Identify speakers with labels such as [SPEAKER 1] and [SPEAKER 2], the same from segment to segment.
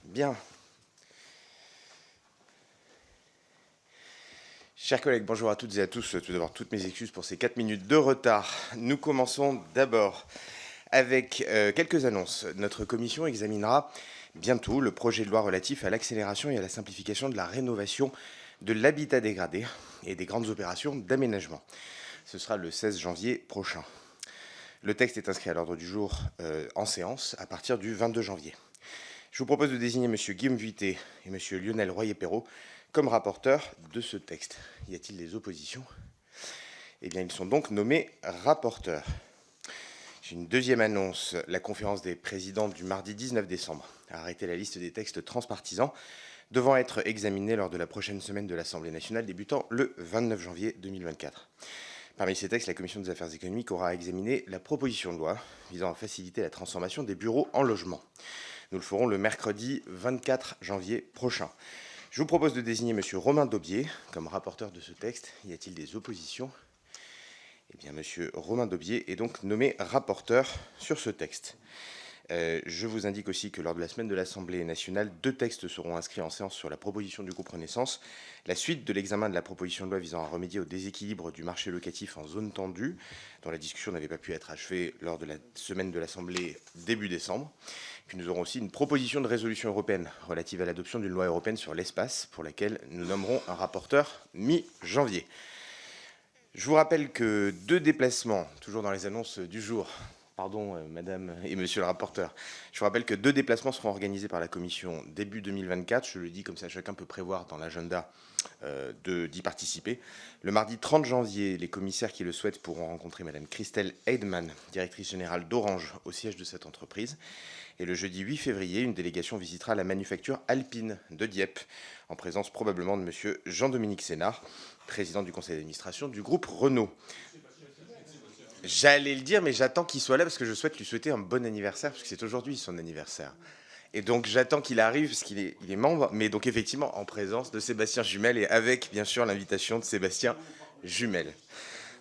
[SPEAKER 1] Bien. Chers collègues, bonjour à toutes et à tous. Tout d'abord, toutes mes excuses pour ces 4 minutes de retard. Nous commençons d'abord avec quelques annonces. Notre commission examinera bientôt le projet de loi relatif à l'accélération et à la simplification de la rénovation de l'habitat dégradé et des grandes opérations d'aménagement. Ce sera le 16 janvier prochain. Le texte est inscrit à l'ordre du jour en séance à partir du 22 janvier. Je vous propose de désigner M. Guillaume Vuittet et M. Lionel Royer-Perrault comme rapporteurs de ce texte. Y a-t-il des oppositions? Eh bien, ils sont donc nommés rapporteurs. J'ai une deuxième annonce. La conférence des présidents du mardi 19 décembre a arrêté la liste des textes transpartisans devant être examinés lors de la prochaine semaine de l'Assemblée nationale débutant le 29 janvier 2024. Parmi ces textes, la Commission des affaires économiques aura examiné la proposition de loi visant à faciliter la transformation des bureaux en logements. Nous le ferons le mercredi 24 janvier prochain. Je vous propose de désigner M. Romain Daubier comme rapporteur de ce texte. Y a-t-il des oppositions? Eh bien, M. Romain Daubier est donc nommé rapporteur sur ce texte. Je vous indique aussi que lors de la semaine de l'Assemblée nationale, 2 textes seront inscrits en séance sur la proposition du groupe Renaissance. La suite de l'examen de la proposition de loi visant à remédier au déséquilibre du marché locatif en zone tendue, dont la discussion n'avait pas pu être achevée lors de la semaine de l'Assemblée début décembre. Puis nous aurons aussi une proposition de résolution européenne relative à l'adoption d'une loi européenne sur l'espace, pour laquelle nous nommerons un rapporteur mi-janvier. Je vous rappelle que 2 déplacements, toujours dans les annonces du jour, pardon, madame et monsieur le rapporteur. Je vous rappelle que 2 déplacements seront organisés par la commission début 2024. Je le dis comme ça, chacun peut prévoir dans l'agenda d'y participer. Le mardi 30 janvier, les commissaires qui le souhaitent pourront rencontrer madame Christelle Heidmann, directrice générale d'Orange, au siège de cette entreprise. Et le jeudi 8 février, une délégation visitera la manufacture alpine de Dieppe, en présence probablement de monsieur Jean-Dominique Sénard, président du conseil d'administration du groupe Renault. J'allais le dire, mais j'attends qu'il soit là parce que je souhaite lui souhaiter un bon anniversaire, parce que c'est aujourd'hui son anniversaire. Et donc j'attends qu'il arrive, parce qu'il est membre, mais donc effectivement en présence de Sébastien Jumel et avec bien sûr l'invitation de Sébastien Jumel.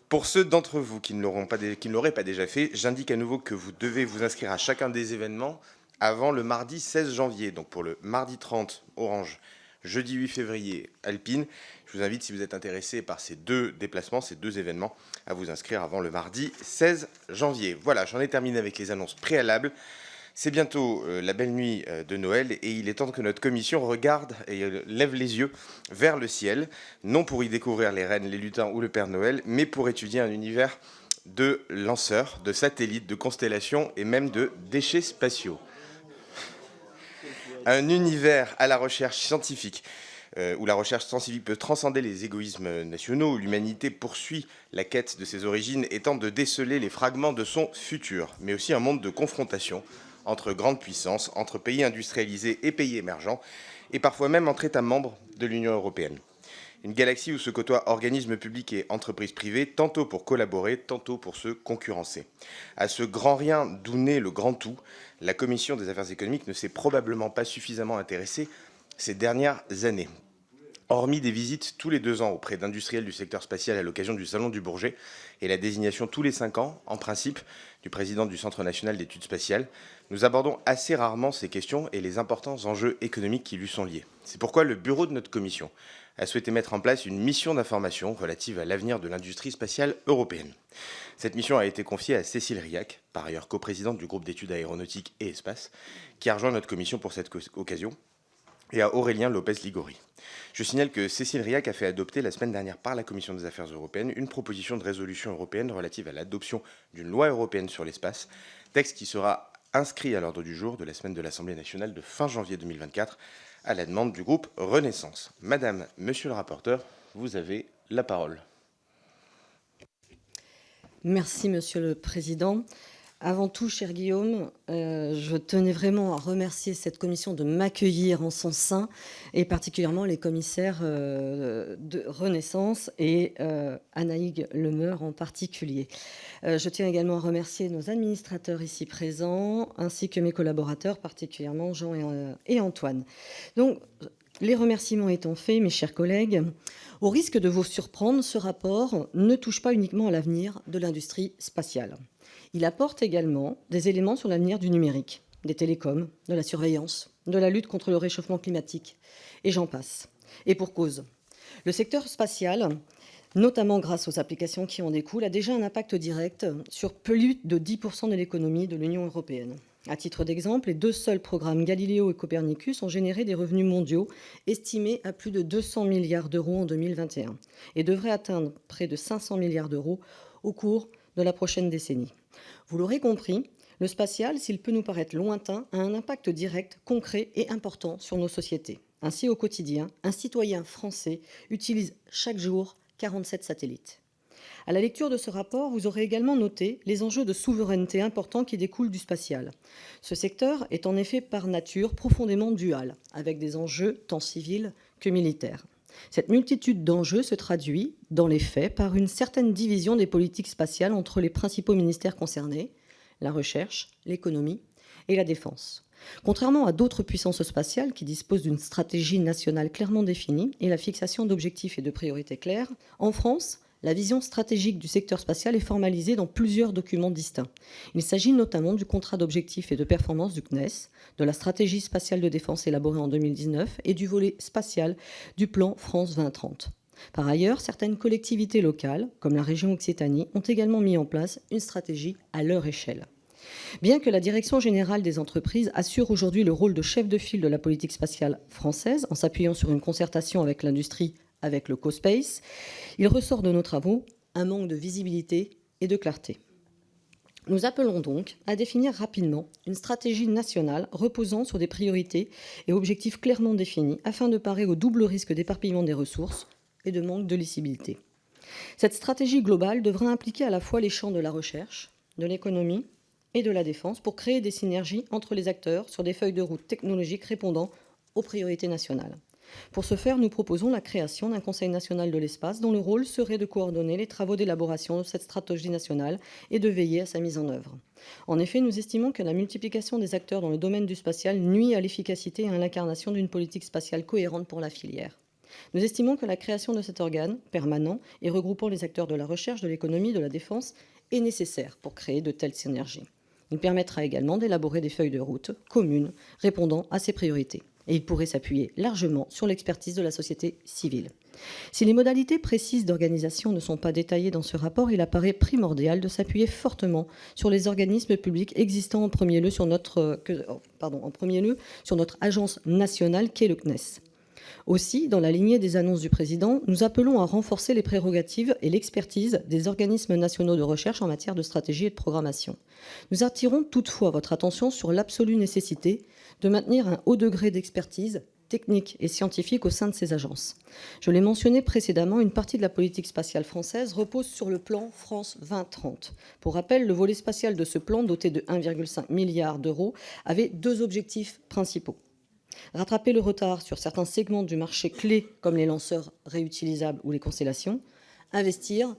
[SPEAKER 1] Pour ceux d'entre vous qui ne l'auraient pas déjà fait, j'indique à nouveau que vous devez vous inscrire à chacun des événements avant le mardi 16 janvier. Donc pour le mardi 30, Orange, jeudi 8 février, Alpine. Je vous invite, si vous êtes intéressé par ces 2 déplacements, ces 2 événements, à vous inscrire avant le mardi 16 janvier. Voilà, j'en ai terminé avec les annonces préalables. C'est bientôt la belle nuit de Noël et il est temps que notre commission regarde et lève les yeux vers le ciel, non pour y découvrir les reines, les lutins ou le Père Noël, mais pour étudier un univers de lanceurs, de satellites, de constellations et même de déchets spatiaux. Un univers à la recherche scientifique, où la recherche scientifique peut transcender les égoïsmes nationaux, où l'humanité poursuit la quête de ses origines et tente de déceler les fragments de son futur, mais aussi un monde de confrontation entre grandes puissances, entre pays industrialisés et pays émergents, et parfois même entre États membres de l'Union européenne. Une galaxie où se côtoient organismes publics et entreprises privées, tantôt pour collaborer, tantôt pour se concurrencer. À ce grand rien d'où naît le grand tout, la Commission des affaires économiques ne s'est probablement pas suffisamment intéressée ces dernières années. Hormis des visites tous les 2 ans auprès d'industriels du secteur spatial à l'occasion du Salon du Bourget et la désignation tous les 5 ans, en principe, du président du Centre national d'études spatiales, nous abordons assez rarement ces questions et les importants enjeux économiques qui lui sont liés. C'est pourquoi le bureau de notre commission a souhaité mettre en place une mission d'information relative à l'avenir de l'industrie spatiale européenne. Cette mission a été confiée à Cécile Riac, par ailleurs coprésidente du groupe d'études aéronautiques et espace, qui a rejoint notre commission pour cette occasion, et à Aurélien Lopez-Ligori. Je signale que Cécile Riac a fait adopter la semaine dernière par la Commission des affaires européennes une proposition de résolution européenne relative à l'adoption d'une loi européenne sur l'espace, texte qui sera inscrit à l'ordre du jour de la semaine de l'Assemblée nationale de fin janvier 2024 à la demande du groupe Renaissance. Madame, monsieur le rapporteur, vous avez la parole.
[SPEAKER 2] Merci, Monsieur le Président. Avant tout, cher Guillaume, je tenais vraiment à remercier cette commission de m'accueillir en son sein, et particulièrement les commissaires de Renaissance et Anaïg Lemeur en particulier. Je tiens également à remercier nos administrateurs ici présents, ainsi que mes collaborateurs, particulièrement Jean et Antoine. Donc, les remerciements étant faits, mes chers collègues, au risque de vous surprendre, ce rapport ne touche pas uniquement à l'avenir de l'industrie spatiale. Il apporte également des éléments sur l'avenir du numérique. des télécoms, de la surveillance, de la lutte contre le réchauffement climatique, et j'en passe. Et pour cause. Le secteur spatial, notamment grâce aux applications qui en découlent, a déjà un impact direct sur plus de 10% de l'économie de l'Union européenne. À titre d'exemple, les 2 seuls programmes Galileo et Copernicus ont généré des revenus mondiaux estimés à plus de 200 milliards d'euros en 2021 et devraient atteindre près de 500 milliards d'euros au cours de la prochaine décennie. Vous l'aurez compris, le spatial, s'il peut nous paraître lointain, a un impact direct, concret et important sur nos sociétés. Ainsi, au quotidien, un citoyen français utilise chaque jour 47 satellites. À la lecture de ce rapport, vous aurez également noté les enjeux de souveraineté importants qui découlent du spatial. Ce secteur est en effet par nature profondément dual, avec des enjeux tant civils que militaires. Cette multitude d'enjeux se traduit, dans les faits, par une certaine division des politiques spatiales entre les principaux ministères concernés, la recherche, l'économie et la défense. Contrairement à d'autres puissances spatiales qui disposent d'une stratégie nationale clairement définie et la fixation d'objectifs et de priorités claires, en France, la vision stratégique du secteur spatial est formalisée dans plusieurs documents distincts. Il s'agit notamment du contrat d'objectifs et de performance du CNES, de la stratégie spatiale de défense élaborée en 2019 et du volet spatial du plan France 2030. Par ailleurs, certaines collectivités locales, comme la région Occitanie, ont également mis en place une stratégie à leur échelle. Bien que la Direction générale des entreprises assure aujourd'hui le rôle de chef de file de la politique spatiale française, en s'appuyant sur une concertation avec l'industrie, avec le CoSpace, il ressort de nos travaux un manque de visibilité et de clarté. Nous appelons donc à définir rapidement une stratégie nationale reposant sur des priorités et objectifs clairement définis afin de parer au double risque d'éparpillement des ressources et de manque de lisibilité. Cette stratégie globale devra impliquer à la fois les champs de la recherche, de l'économie et de la défense pour créer des synergies entre les acteurs sur des feuilles de route technologiques répondant aux priorités nationales. Pour ce faire, nous proposons la création d'un Conseil national de l'espace dont le rôle serait de coordonner les travaux d'élaboration de cette stratégie nationale et de veiller à sa mise en œuvre. En effet, nous estimons que la multiplication des acteurs dans le domaine du spatial nuit à l'efficacité et à l'incarnation d'une politique spatiale cohérente pour la filière. Nous estimons que la création de cet organe permanent et regroupant les acteurs de la recherche, de l'économie, de la défense est nécessaire pour créer de telles synergies. Il permettra également d'élaborer des feuilles de route communes répondant à ces priorités. Et il pourrait s'appuyer largement sur l'expertise de la société civile. Si les modalités précises d'organisation ne sont pas détaillées dans ce rapport, il apparaît primordial de s'appuyer fortement sur les organismes publics existants en premier lieu sur notre agence nationale qu'est le CNES. Aussi, dans la lignée des annonces du Président, nous appelons à renforcer les prérogatives et l'expertise des organismes nationaux de recherche en matière de stratégie et de programmation. Nous attirons toutefois votre attention sur l'absolue nécessité de maintenir un haut degré d'expertise technique et scientifique au sein de ces agences. Je l'ai mentionné précédemment, une partie de la politique spatiale française repose sur le plan France 2030. Pour rappel, le volet spatial de ce plan, doté de 1,5 milliard d'euros, avait 2 objectifs principaux. Rattraper le retard sur certains segments du marché clés, comme les lanceurs réutilisables ou les constellations, investir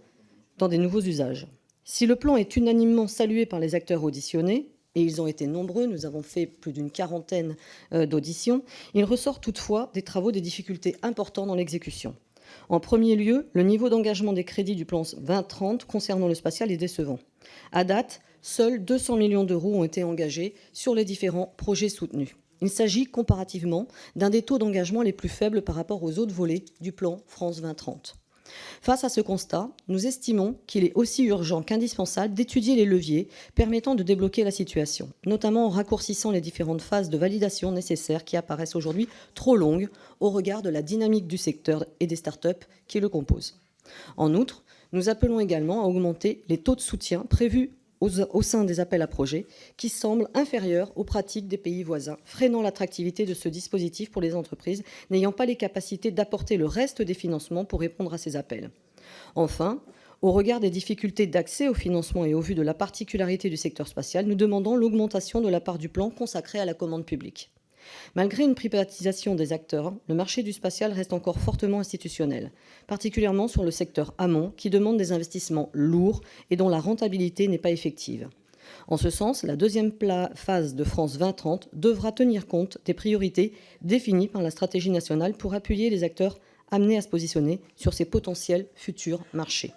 [SPEAKER 2] dans des nouveaux usages. Si le plan est unanimement salué par les acteurs auditionnés, et ils ont été nombreux, nous avons fait plus d'une 40aine d'auditions, il ressort toutefois des travaux des difficultés importantes dans l'exécution. En premier lieu, le niveau d'engagement des crédits du plan 2030 concernant le spatial est décevant. À date, seuls 200 millions d'euros ont été engagés sur les différents projets soutenus. Il s'agit comparativement d'un des taux d'engagement les plus faibles par rapport aux autres volets du plan France 2030. Face à ce constat, nous estimons qu'il est aussi urgent qu'indispensable d'étudier les leviers permettant de débloquer la situation, notamment en raccourcissant les différentes phases de validation nécessaires qui apparaissent aujourd'hui trop longues au regard de la dynamique du secteur et des start-up qui le composent. En outre, nous appelons également à augmenter les taux de soutien prévus au sein des appels à projets qui semblent inférieurs aux pratiques des pays voisins, freinant l'attractivité de ce dispositif pour les entreprises n'ayant pas les capacités d'apporter le reste des financements pour répondre à ces appels. Enfin, au regard des difficultés d'accès au financement et au vu de la particularité du secteur spatial, nous demandons l'augmentation de la part du plan consacrée à la commande publique. Malgré une privatisation des acteurs, le marché du spatial reste encore fortement institutionnel, particulièrement sur le secteur amont qui demande des investissements lourds et dont la rentabilité n'est pas effective. En ce sens, la deuxième phase de France 2030 devra tenir compte des priorités définies par la stratégie nationale pour appuyer les acteurs amenés à se positionner sur ces potentiels futurs marchés.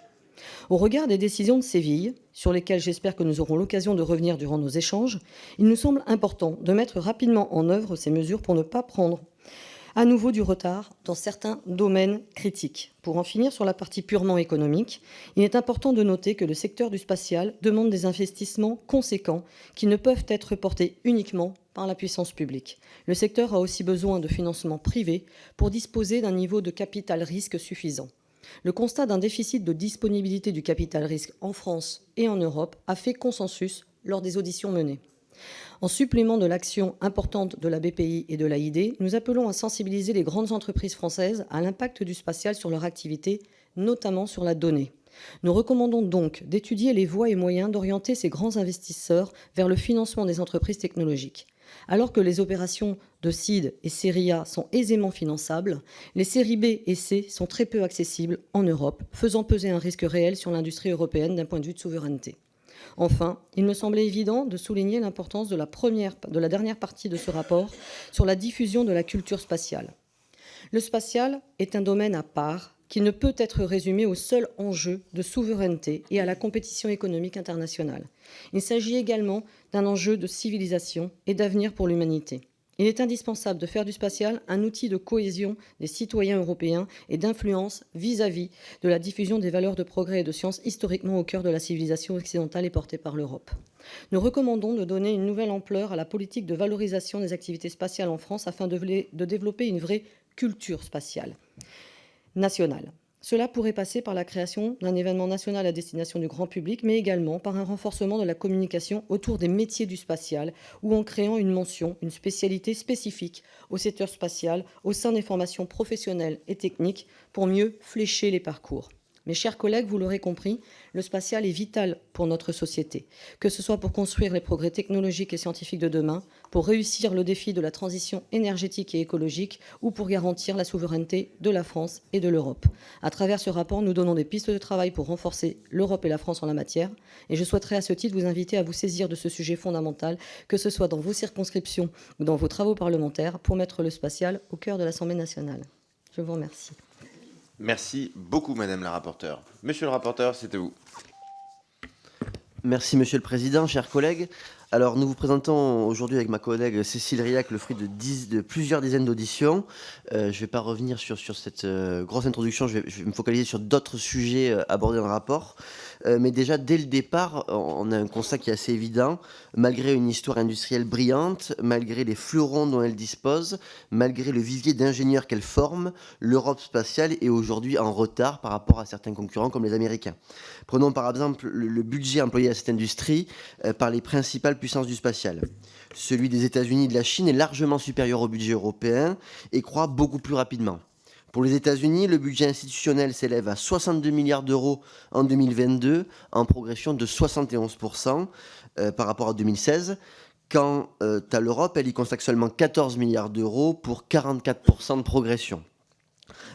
[SPEAKER 2] Au regard des décisions de Séville, sur lesquelles j'espère que nous aurons l'occasion de revenir durant nos échanges, il nous semble important de mettre rapidement en œuvre ces mesures pour ne pas prendre à nouveau du retard dans certains domaines critiques. Pour en finir sur la partie purement économique, il est important de noter que le secteur du spatial demande des investissements conséquents qui ne peuvent être portés uniquement par la puissance publique. Le secteur a aussi besoin de financements privés pour disposer d'un niveau de capital risque suffisant. Le constat d'un déficit de disponibilité du capital risque en France et en Europe a fait consensus lors des auditions menées. En supplément de l'action importante de la BPI et de l'AID, nous appelons à sensibiliser les grandes entreprises françaises à l'impact du spatial sur leur activité, notamment sur la donnée. Nous recommandons donc d'étudier les voies et moyens d'orienter ces grands investisseurs vers le financement des entreprises technologiques. Alors que les opérations de seed et série A sont aisément finançables, les séries B et C sont très peu accessibles en Europe, faisant peser un risque réel sur l'industrie européenne d'un point de vue de souveraineté. Enfin, il me semblait évident de souligner l'importance de la dernière partie de ce rapport sur la diffusion de la culture spatiale. Le spatial est un domaine à part qui ne peut être résumé au seul enjeu de souveraineté et à la compétition économique internationale. Il s'agit également d'un enjeu de civilisation et d'avenir pour l'humanité. Il est indispensable de faire du spatial un outil de cohésion des citoyens européens et d'influence vis-à-vis de la diffusion des valeurs de progrès et de science historiquement au cœur de la civilisation occidentale et portée par l'Europe. Nous recommandons de donner une nouvelle ampleur à la politique de valorisation des activités spatiales en France afin de développer une vraie culture spatiale nationale. Cela pourrait passer par la création d'un événement national à destination du grand public, mais également par un renforcement de la communication autour des métiers du spatial ou en créant une mention, une spécialité spécifique au secteur spatial au sein des formations professionnelles et techniques pour mieux flécher les parcours. Mes chers collègues, vous l'aurez compris, le spatial est vital pour notre société, que ce soit pour construire les progrès technologiques et scientifiques de demain, pour réussir le défi de la transition énergétique et écologique ou pour garantir la souveraineté de la France et de l'Europe. À travers ce rapport, nous donnons des pistes de travail pour renforcer l'Europe et la France en la matière. Et je souhaiterais à ce titre vous inviter à vous saisir de ce sujet fondamental, que ce soit dans vos circonscriptions ou dans vos travaux parlementaires, pour mettre le spatial au cœur de l'Assemblée nationale. Je vous remercie.
[SPEAKER 1] Merci beaucoup, Madame la rapporteure. Monsieur le rapporteur, c'est à vous.
[SPEAKER 3] Merci, Monsieur le Président, chers collègues. Alors, nous vous présentons aujourd'hui avec ma collègue Cécile Riac le fruit de plusieurs dizaines d'auditions. Je ne vais pas revenir sur cette grosse introduction, je vais me focaliser sur d'autres sujets abordés dans le rapport. Mais déjà, dès le départ, on a un constat qui est assez évident. Malgré une histoire industrielle brillante, malgré les fleurons dont elle dispose, malgré le vivier d'ingénieurs qu'elle forme, l'Europe spatiale est aujourd'hui en retard par rapport à certains concurrents comme les Américains. Prenons par exemple le budget employé à cette industrie par les principales puissances du spatial. Celui des États-Unis et de la Chine est largement supérieur au budget européen et croît beaucoup plus rapidement. Pour les États-Unis, le budget institutionnel s'élève à 62 milliards d'euros en 2022, en progression de 71% par rapport à 2016. Quant à l'Europe, elle y consacre seulement 14 milliards d'euros pour 44% de progression.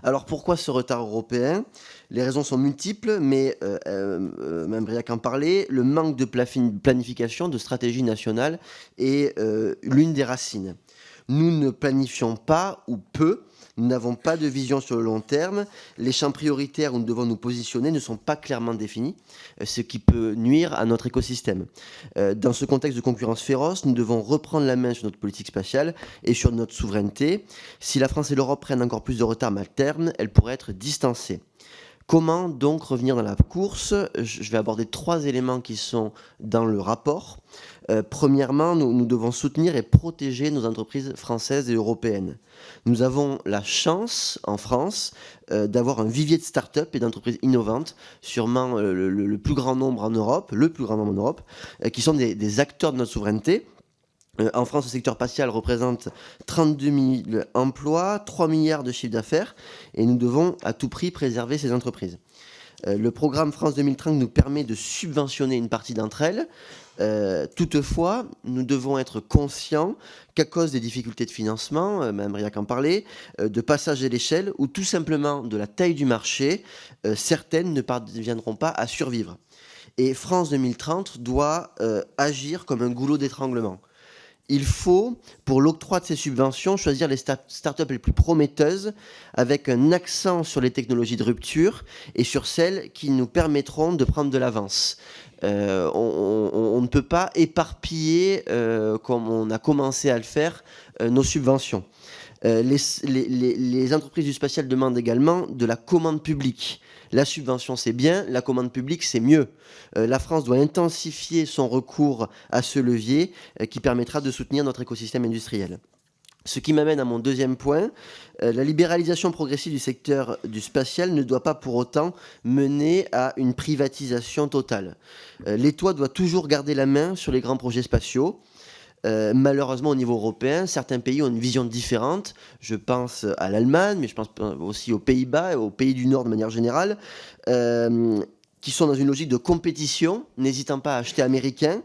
[SPEAKER 3] Alors pourquoi ce retard européen ? Les raisons sont multiples, mais Mme Briac en parlait, le manque de planification, de stratégie nationale est l'une des racines. Nous ne planifions pas ou peu. Nous n'avons pas de vision sur le long terme. Les champs prioritaires où nous devons nous positionner ne sont pas clairement définis, ce qui peut nuire à notre écosystème. Dans ce contexte de concurrence féroce, nous devons reprendre la main sur notre politique spatiale et sur notre souveraineté. Si la France et l'Europe prennent encore plus de retard à terme, elles pourraient être distancées. Comment donc revenir dans la course ? Je vais aborder 3 éléments qui sont dans le rapport. Premièrement, nous devons soutenir et protéger nos entreprises françaises et européennes. Nous avons la chance, en France, d'avoir un vivier de start-up et d'entreprises innovantes, sûrement le plus grand nombre en Europe, qui sont des acteurs de notre souveraineté. En France, le secteur spatial représente 32 000 emplois, 3 milliards de chiffre d'affaires, et nous devons à tout prix préserver ces entreprises. Le programme France 2030 nous permet de subventionner une partie d'entre elles. Toutefois, nous devons être conscients qu'à cause des difficultés de financement, Mme Briac en parlait, de passage à l'échelle ou tout simplement de la taille du marché, certaines ne parviendront pas à survivre. Et France 2030 doit agir comme un goulot d'étranglement. Il faut, pour l'octroi de ces subventions, choisir les startups les plus prometteuses, avec un accent sur les technologies de rupture et sur celles qui nous permettront de prendre de l'avance. On ne peut pas éparpiller, comme on a commencé à le faire, nos subventions. Les entreprises du spatial demandent également de la commande publique. La subvention, c'est bien, la commande publique, c'est mieux. La France doit intensifier son recours à ce levier qui permettra de soutenir notre écosystème industriel. Ce qui m'amène à mon deuxième point, la libéralisation progressive du secteur du spatial ne doit pas pour autant mener à une privatisation totale. L'État doit toujours garder la main sur les grands projets spatiaux. Malheureusement, au niveau européen, certains pays ont une vision différente. Je pense à l'Allemagne, mais je pense aussi aux Pays-Bas et aux pays du Nord de manière générale, qui sont dans une logique de compétition, n'hésitant pas à acheter américain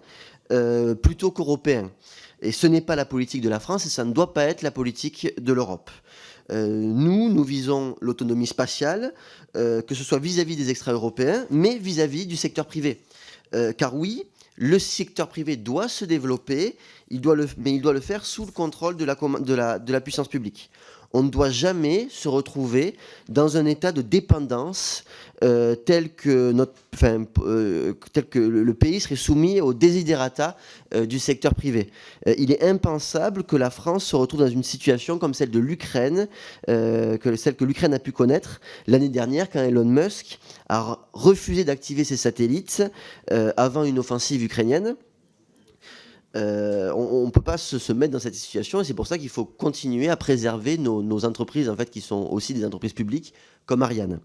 [SPEAKER 3] plutôt qu'européen. Et ce n'est pas la politique de la France et ça ne doit pas être la politique de l'Europe. Nous visons l'autonomie spatiale, que ce soit vis-à-vis des extra-européens, mais vis-à-vis du secteur privé. Car oui, le secteur privé doit se développer, mais il doit le faire sous le contrôle de la puissance publique. On ne doit jamais se retrouver dans un état de dépendance tel que le pays serait soumis aux desiderata du secteur privé. Il est impensable que la France se retrouve dans une situation comme celle de l'Ukraine, celle que l'Ukraine a pu connaître l'année dernière quand Elon Musk a refusé d'activer ses satellites avant une offensive ukrainienne. On ne peut pas se mettre dans cette situation et c'est pour ça qu'il faut continuer à préserver nos entreprises en fait, qui sont aussi des entreprises publiques comme Ariane.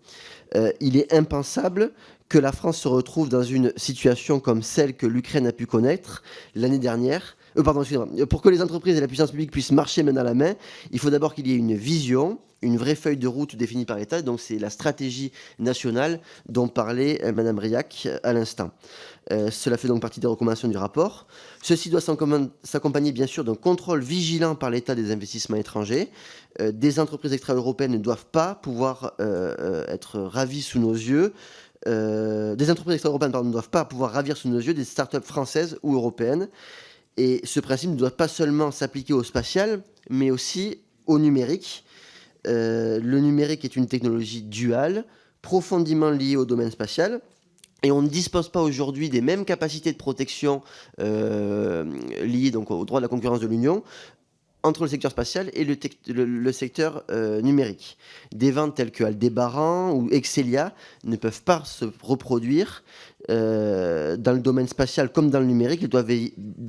[SPEAKER 3] Il est impensable que la France se retrouve dans une situation comme celle que l'Ukraine a pu connaître l'année dernière. Pour que les entreprises et la puissance publique puissent marcher main dans la main, il faut d'abord qu'il y ait une vision, une vraie feuille de route définie par l'État. Donc c'est la stratégie nationale dont parlait Mme Briac à l'instant. Cela fait donc partie des recommandations du rapport. Ceci doit s'accompagner bien sûr d'un contrôle vigilant par l'État des investissements étrangers. Des entreprises extra-européennes ne doivent pas pouvoir être ravies sous nos yeux. Des entreprises extra-européennes ne doivent pas pouvoir ravir sous nos yeux des startups françaises ou européennes. Et ce principe ne doit pas seulement s'appliquer au spatial, mais aussi au numérique. Le numérique est une technologie duale, profondément liée au domaine spatial. Et on ne dispose pas aujourd'hui des mêmes capacités de protection liées donc, au droit de la concurrence de l'Union entre le secteur spatial et le secteur numérique. Des ventes telles que Aldébaran ou Excelia ne peuvent pas se reproduire dans le domaine spatial comme dans le numérique.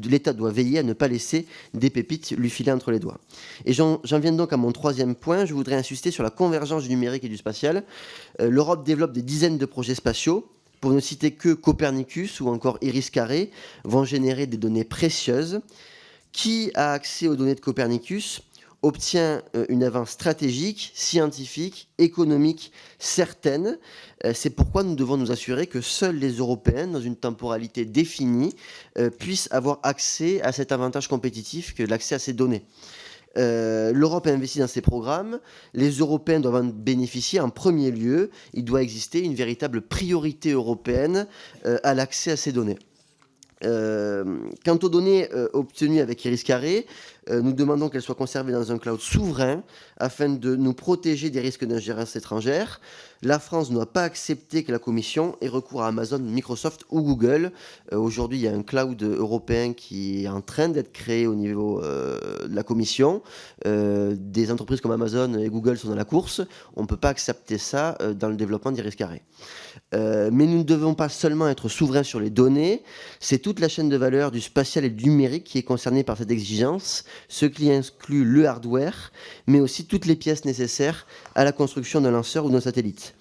[SPEAKER 3] L'État doit veiller à ne pas laisser des pépites lui filer entre les doigts. Et j'en viens donc à mon troisième point. Je voudrais insister sur la convergence du numérique et du spatial. L'Europe développe des dizaines de projets spatiaux. Pour ne citer que Copernicus ou encore Iris Carré, vont générer des données précieuses. Qui a accès aux données de Copernicus obtient une avance stratégique, scientifique, économique certaine. C'est pourquoi nous devons nous assurer que seuls les Européens, dans une temporalité définie, puissent avoir accès à cet avantage compétitif que l'accès à ces données. L'Europe investit dans ces programmes, les Européens doivent en bénéficier en premier lieu. Il doit exister une véritable priorité européenne à l'accès à ces données. Quant aux données obtenues avec Iris Carré, nous demandons qu'elles soient conservées dans un cloud souverain afin de nous protéger des risques d'ingérence étrangère. La France ne doit pas accepter que la Commission ait recours à Amazon, Microsoft ou Google. Aujourd'hui, il y a un cloud européen qui est en train d'être créé au niveau de la Commission. Des entreprises comme Amazon et Google sont dans la course. On ne peut pas accepter ça dans le développement d'Iris Carré. Mais nous ne devons pas seulement être souverains sur les données, c'est toute la chaîne de valeur du spatial et du numérique qui est concernée par cette exigence, ce qui inclut le hardware, mais aussi toutes les pièces nécessaires à la construction d'un lanceur ou d'un satellite.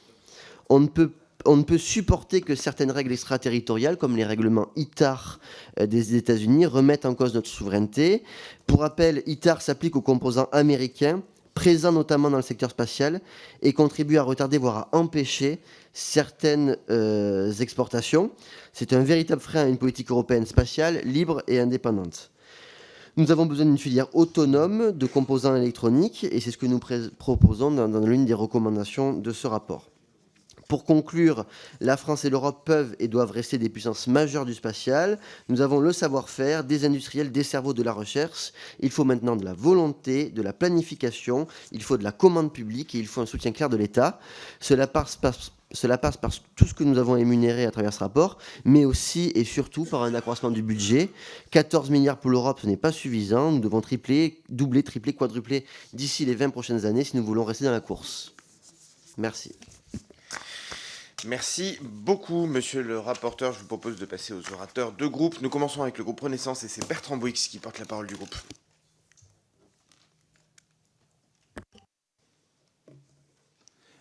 [SPEAKER 3] On ne peut supporter que certaines règles extraterritoriales, comme les règlements ITAR des États-Unis, remettent en cause notre souveraineté. Pour rappel, ITAR s'applique aux composants américains, présents notamment dans le secteur spatial, et contribue à retarder, voire à empêcher certaines exportations. C'est un véritable frein à une politique européenne spatiale, libre et indépendante. Nous avons besoin d'une filière autonome de composants électroniques, et c'est ce que nous proposons dans l'une des recommandations de ce rapport. Pour conclure, la France et l'Europe peuvent et doivent rester des puissances majeures du spatial. Nous avons le savoir-faire, des industriels, des cerveaux de la recherche. Il faut maintenant de la volonté, de la planification, il faut de la commande publique et il faut un soutien clair de l'État. Cela passe par tout ce que nous avons énuméré à travers ce rapport, mais aussi et surtout par un accroissement du budget. 14 milliards pour l'Europe, ce n'est pas suffisant. Nous devons doubler, tripler, quadrupler d'ici les 20 prochaines années si nous voulons rester dans la course. Merci.
[SPEAKER 1] Merci beaucoup, monsieur le rapporteur. Je vous propose de passer aux orateurs de groupe. Nous commençons avec le groupe Renaissance et c'est Bertrand Boix qui porte la parole du groupe.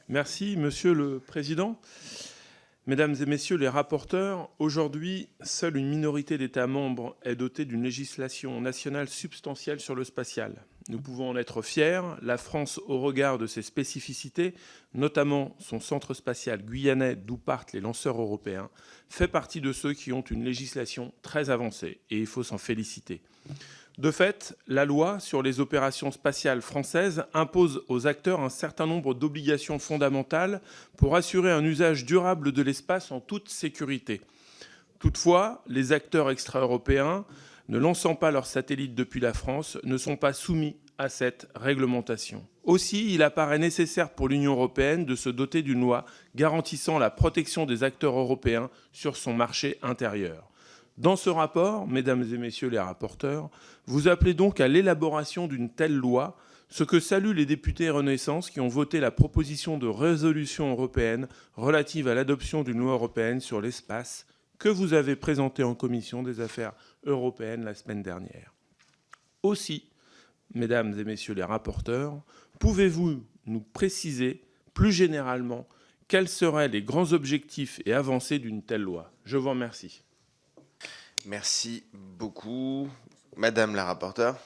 [SPEAKER 4] Merci, Monsieur le Président. Mesdames et Messieurs les rapporteurs, aujourd'hui, seule une minorité d'États membres est dotée d'une législation nationale substantielle sur le spatial. Nous pouvons en être fiers. La France, au regard de ses spécificités, notamment son centre spatial guyanais d'où partent les lanceurs européens, fait partie de ceux qui ont une législation très avancée et il faut s'en féliciter. De fait, la loi sur les opérations spatiales françaises impose aux acteurs un certain nombre d'obligations fondamentales pour assurer un usage durable de l'espace en toute sécurité. Toutefois, les acteurs extra-européens, ne lançant pas leurs satellites depuis la France, ne sont pas soumis à cette réglementation. Aussi, il apparaît nécessaire pour l'Union européenne de se doter d'une loi garantissant la protection des acteurs européens sur son marché intérieur. Dans ce rapport, mesdames et messieurs les rapporteurs, vous appelez donc à l'élaboration d'une telle loi, ce que saluent les députés Renaissance qui ont voté la proposition de résolution européenne relative à l'adoption d'une loi européenne sur l'espace que vous avez présentée en commission des affaires européennes la semaine dernière. Aussi, mesdames et messieurs les rapporteurs, pouvez-vous nous préciser plus généralement quels seraient les grands objectifs et avancées d'une telle loi? Je vous remercie.
[SPEAKER 1] Merci beaucoup. Madame la rapporteure.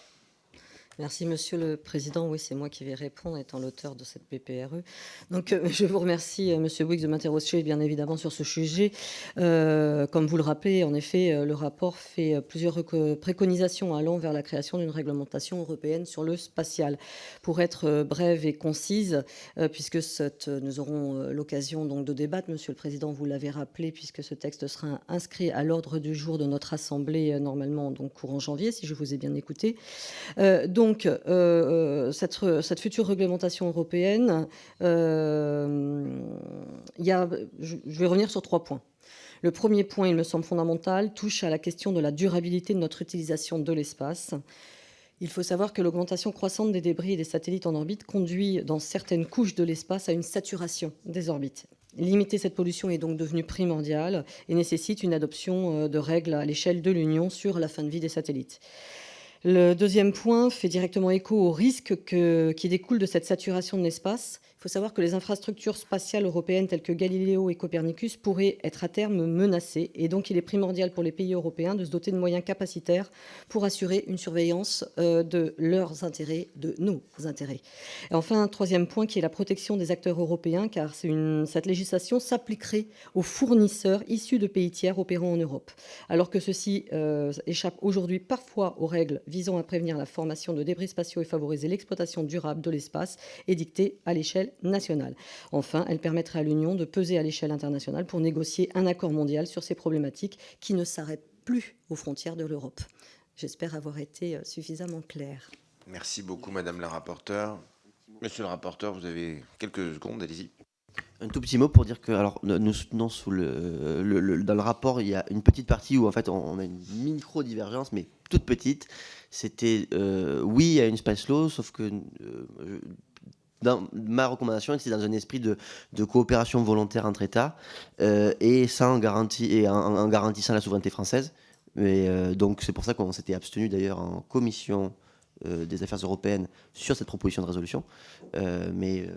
[SPEAKER 2] Merci, Monsieur le Président. Oui, c'est moi qui vais répondre, étant l'auteur de cette PPRE. Donc, je vous remercie, Monsieur Boix, de m'interroger, bien évidemment, sur ce sujet. Comme vous le rappelez, en effet, le rapport fait plusieurs préconisations allant vers la création d'une réglementation européenne sur le spatial. Pour être brève et concise, puisque nous aurons l'occasion donc de débattre, Monsieur le Président, vous l'avez rappelé, puisque ce texte sera inscrit à l'ordre du jour de notre Assemblée, normalement, donc courant janvier, si je vous ai bien écouté. Donc, cette future réglementation européenne, je vais revenir sur 3 points. Le premier point, il me semble fondamental, touche à la question de la durabilité de notre utilisation de l'espace. Il faut savoir que l'augmentation croissante des débris et des satellites en orbite conduit dans certaines couches de l'espace à une saturation des orbites. Limiter cette pollution est donc devenu primordial et nécessite une adoption de règles à l'échelle de l'Union sur la fin de vie des satellites. Le deuxième point fait directement écho aux risques qui découlent de cette saturation de l'espace. Il faut savoir que les infrastructures spatiales européennes telles que Galileo et Copernicus pourraient être à terme menacées. Et donc, il est primordial pour les pays européens de se doter de moyens capacitaires pour assurer une surveillance de leurs intérêts, de nos intérêts. Et enfin, un troisième point qui est la protection des acteurs européens, car cette législation s'appliquerait aux fournisseurs issus de pays tiers opérant en Europe. Alors que ceux-ci échappent aujourd'hui parfois aux règles visant à prévenir la formation de débris spatiaux et favoriser l'exploitation durable de l'espace édictées à l'échelle nationale. Enfin, elle permettrait à l'Union de peser à l'échelle internationale pour négocier un accord mondial sur ces problématiques qui ne s'arrêtent plus aux frontières de l'Europe. J'espère avoir été suffisamment claire.
[SPEAKER 1] Merci beaucoup, Madame la rapporteure. Monsieur le rapporteur, vous avez quelques secondes, allez-y.
[SPEAKER 3] Un tout petit mot pour dire que, alors, nous soutenons dans le rapport, il y a une petite partie où en fait on a une micro-divergence, mais toute petite. C'était oui à une space law, sauf que dans ma recommandation, c'est dans un esprit de coopération volontaire entre États et en garantissant la souveraineté française. Donc c'est pour ça qu'on s'était abstenu d'ailleurs en commission des affaires européennes sur cette proposition de résolution. Mme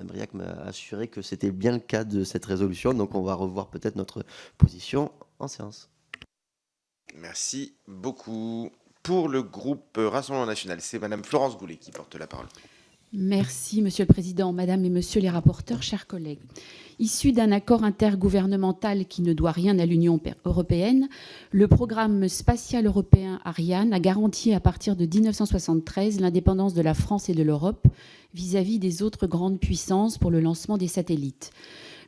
[SPEAKER 3] Briac m'a assuré que c'était bien le cas de cette résolution, donc on va revoir peut-être notre position en séance.
[SPEAKER 1] Merci beaucoup. Pour le groupe Rassemblement National, c'est Madame Florence Goulet qui porte la parole.
[SPEAKER 5] Merci, Monsieur le Président, Madame et Monsieur les rapporteurs, chers collègues. Issu d'un accord intergouvernemental qui ne doit rien à l'Union européenne, le programme spatial européen Ariane a garanti à partir de 1973 l'indépendance de la France et de l'Europe vis-à-vis des autres grandes puissances pour le lancement des satellites.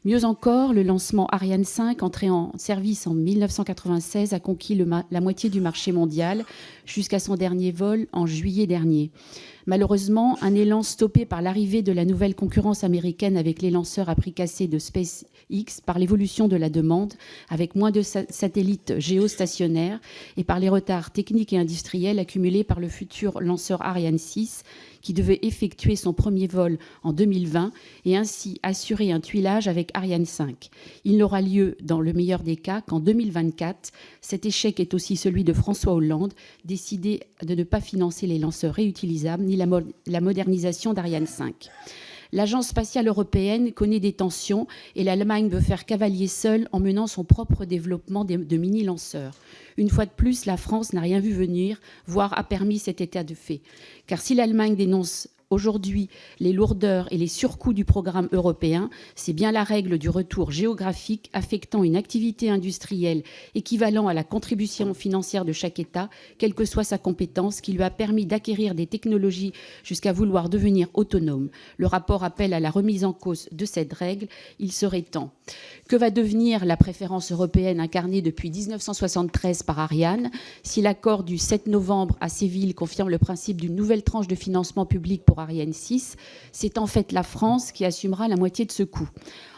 [SPEAKER 5] Mieux encore, le lancement Ariane 5, entré en service en 1996, a conquis la moitié du marché mondial jusqu'à son dernier vol en juillet dernier. Malheureusement, un élan stoppé par l'arrivée de la nouvelle concurrence américaine avec les lanceurs à prix cassé de SpaceX, par l'évolution de la demande, avec moins de satellites géostationnaires, et par les retards techniques et industriels accumulés par le futur lanceur Ariane 6, qui devait effectuer son premier vol en 2020 et ainsi assurer un tuilage avec Ariane 5. Il n'aura lieu, dans le meilleur des cas, qu'en 2024. Cet échec est aussi celui de François Hollande, décidé de ne pas financer les lanceurs réutilisables ni la modernisation d'Ariane 5. L'Agence spatiale européenne connaît des tensions et l'Allemagne veut faire cavalier seul en menant son propre développement de mini-lanceurs. Une fois de plus, la France n'a rien vu venir, voire a permis cet état de fait. Car si l'Allemagne dénonce aujourd'hui les lourdeurs et les surcoûts du programme européen, c'est bien la règle du retour géographique affectant une activité industrielle équivalent à la contribution financière de chaque État, quelle que soit sa compétence, qui lui a permis d'acquérir des technologies jusqu'à vouloir devenir autonome. Le rapport appelle à la remise en cause de cette règle. Il serait temps. Que va devenir la préférence européenne incarnée depuis 1973 par Ariane si l'accord du 7 novembre à Séville confirme le principe d'une nouvelle tranche de financement public pour Ariane 6, c'est en fait la France qui assumera la moitié de ce coût.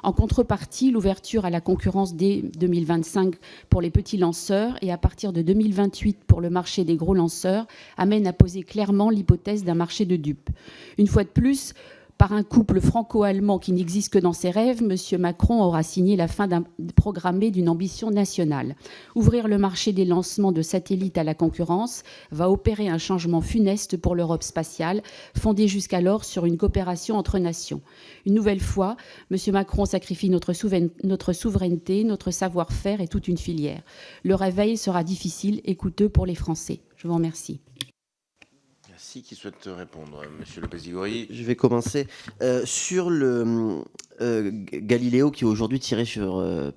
[SPEAKER 5] En contrepartie, l'ouverture à la concurrence dès 2025 pour les petits lanceurs et à partir de 2028 pour le marché des gros lanceurs amène à poser clairement l'hypothèse d'un marché de dupes. Une fois de plus, par un couple franco-allemand qui n'existe que dans ses rêves, M. Macron aura signé la fin programmée d'une ambition nationale. Ouvrir le marché des lancements de satellites à la concurrence va opérer un changement funeste pour l'Europe spatiale, fondée jusqu'alors sur une coopération entre nations. Une nouvelle fois, M. Macron sacrifie notre souveraineté, notre savoir-faire et toute une filière. Le réveil sera difficile et coûteux pour les Français. Je vous remercie.
[SPEAKER 1] Qui souhaite répondre, Monsieur Lopez-Igourie?
[SPEAKER 3] Je vais commencer sur le Galileo qui est aujourd'hui tiré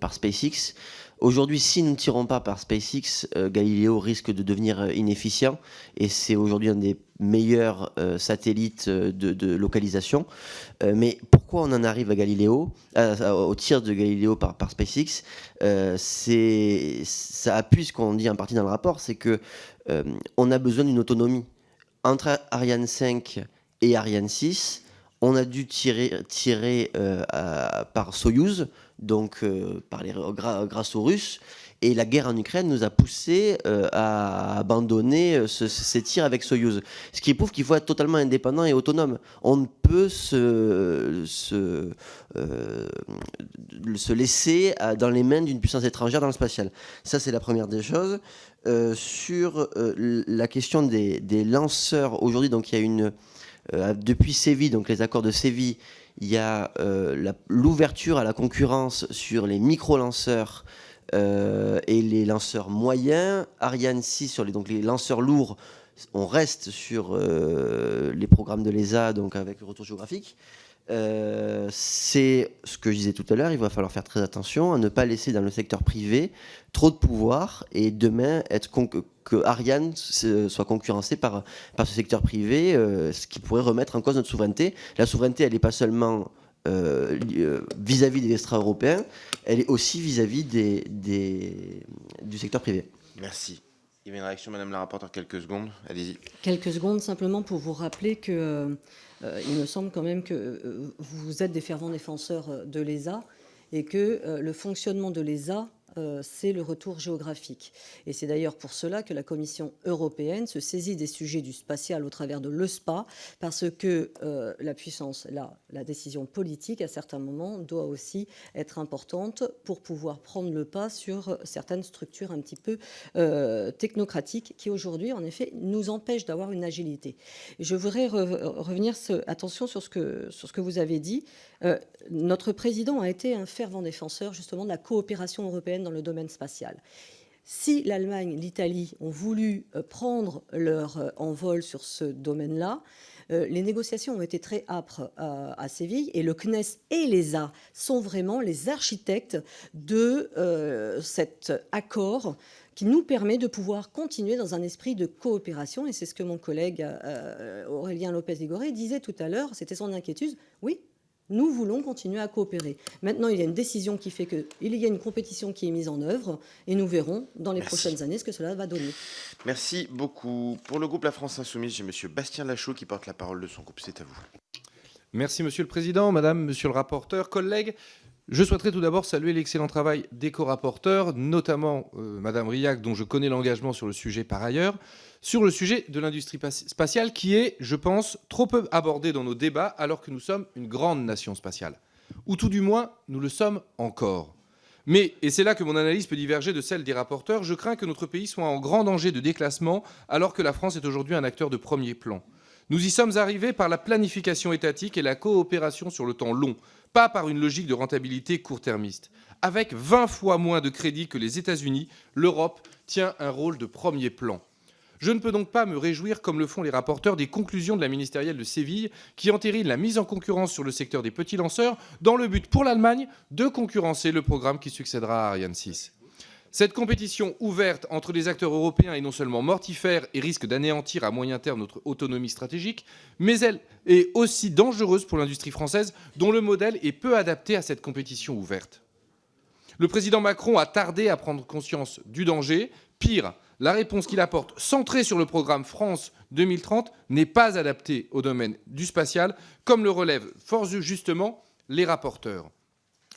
[SPEAKER 3] par SpaceX. Aujourd'hui, si nous ne tirons pas par SpaceX, Galileo risque de devenir inefficient et c'est aujourd'hui un des meilleurs satellites de localisation. Mais pourquoi on en arrive à Galileo, au tir de Galileo par SpaceX? Ça appuie ce qu'on dit en partie dans le rapport, c'est que on a besoin d'une autonomie. Entre Ariane 5 et Ariane 6, on a dû tirer par Soyouz, donc grâce aux Russes, et la guerre en Ukraine nous a poussé à abandonner ces tirs avec Soyouz. Ce qui prouve qu'il faut être totalement indépendant et autonome. On ne peut se laisser dans les mains d'une puissance étrangère dans le spatial. Ça, c'est la première des choses. Sur la question des lanceurs, aujourd'hui, donc il y a depuis Séville, donc les accords de Séville, il y a l'ouverture à la concurrence sur les micro-lanceurs et les lanceurs moyens. Ariane 6 sur les lanceurs lourds, on reste sur les programmes de l'ESA, donc avec le retour géographique. C'est ce que je disais tout à l'heure, il va falloir faire très attention à ne pas laisser dans le secteur privé trop de pouvoir et demain que Ariane soit concurrencée par ce secteur privé, ce qui pourrait remettre en cause notre souveraineté. La souveraineté, elle n'est pas seulement vis-à-vis des extra-européens, elle est aussi vis-à-vis du secteur privé.
[SPEAKER 1] Merci. Il y avait une réaction, Madame la rapporteure, quelques secondes. Allez-y.
[SPEAKER 2] Quelques secondes, simplement pour vous rappeler que il me semble quand même que vous êtes des fervents défenseurs de l'ESA et que le fonctionnement de l'ESA, c'est le retour géographique. Et c'est d'ailleurs pour cela que la Commission européenne se saisit des sujets du spatial au travers de l'ESPA, parce que la puissance, la décision politique, à certains moments, doit aussi être importante pour pouvoir prendre le pas sur certaines structures un petit peu technocratiques qui, aujourd'hui, en effet, nous empêchent d'avoir une agilité. Et je voudrais revenir, attention, sur ce que vous avez dit. Notre président a été un fervent défenseur, justement, de la coopération européenne dans le domaine spatial. Si l'Allemagne, l'Italie ont voulu prendre leur envol sur ce domaine-là, les négociations ont été très âpres à Séville et le CNES et l'ESA sont vraiment les architectes de cet accord qui nous permet de pouvoir continuer dans un esprit de coopération. Et c'est ce que mon collègue Aurélien Lopez-Igourie disait tout à l'heure, c'était son inquiétude. Oui, Nous voulons continuer à coopérer. Maintenant, il y a une décision qui fait qu'il y a une compétition qui est mise en œuvre et nous verrons dans les prochaines années ce que cela va donner.
[SPEAKER 1] Merci beaucoup. Pour le groupe La France Insoumise, j'ai M. Bastien Lachaud qui porte la parole de son groupe. C'est à vous.
[SPEAKER 6] Merci Monsieur le Président, Madame, Monsieur le rapporteur, collègues. Je souhaiterais tout d'abord saluer l'excellent travail des co-rapporteurs, notamment Madame Rilhac, dont je connais l'engagement sur le sujet par ailleurs, sur le sujet de l'industrie spatiale qui est, je pense, trop peu abordé dans nos débats alors que nous sommes une grande nation spatiale. Ou tout du moins, nous le sommes encore. Mais, et c'est là que mon analyse peut diverger de celle des rapporteurs, je crains que notre pays soit en grand danger de déclassement alors que la France est aujourd'hui un acteur de premier plan. Nous y sommes arrivés par la planification étatique et la coopération sur le temps long, pas par une logique de rentabilité court-termiste. Avec 20 fois moins de crédits que les États-Unis, l'Europe tient un rôle de premier plan. Je ne peux donc pas me réjouir, comme le font les rapporteurs, des conclusions de la ministérielle de Séville qui entérinent la mise en concurrence sur le secteur des petits lanceurs dans le but pour l'Allemagne de concurrencer le programme qui succédera à Ariane 6. Cette compétition ouverte entre les acteurs européens est non seulement mortifère et risque d'anéantir à moyen terme notre autonomie stratégique, mais elle est aussi dangereuse pour l'industrie française dont le modèle est peu adapté à cette compétition ouverte. Le président Macron a tardé à prendre conscience du danger. Pire, la réponse qu'il apporte, centrée sur le programme France 2030, n'est pas adaptée au domaine du spatial, comme le relèvent fort justement les rapporteurs.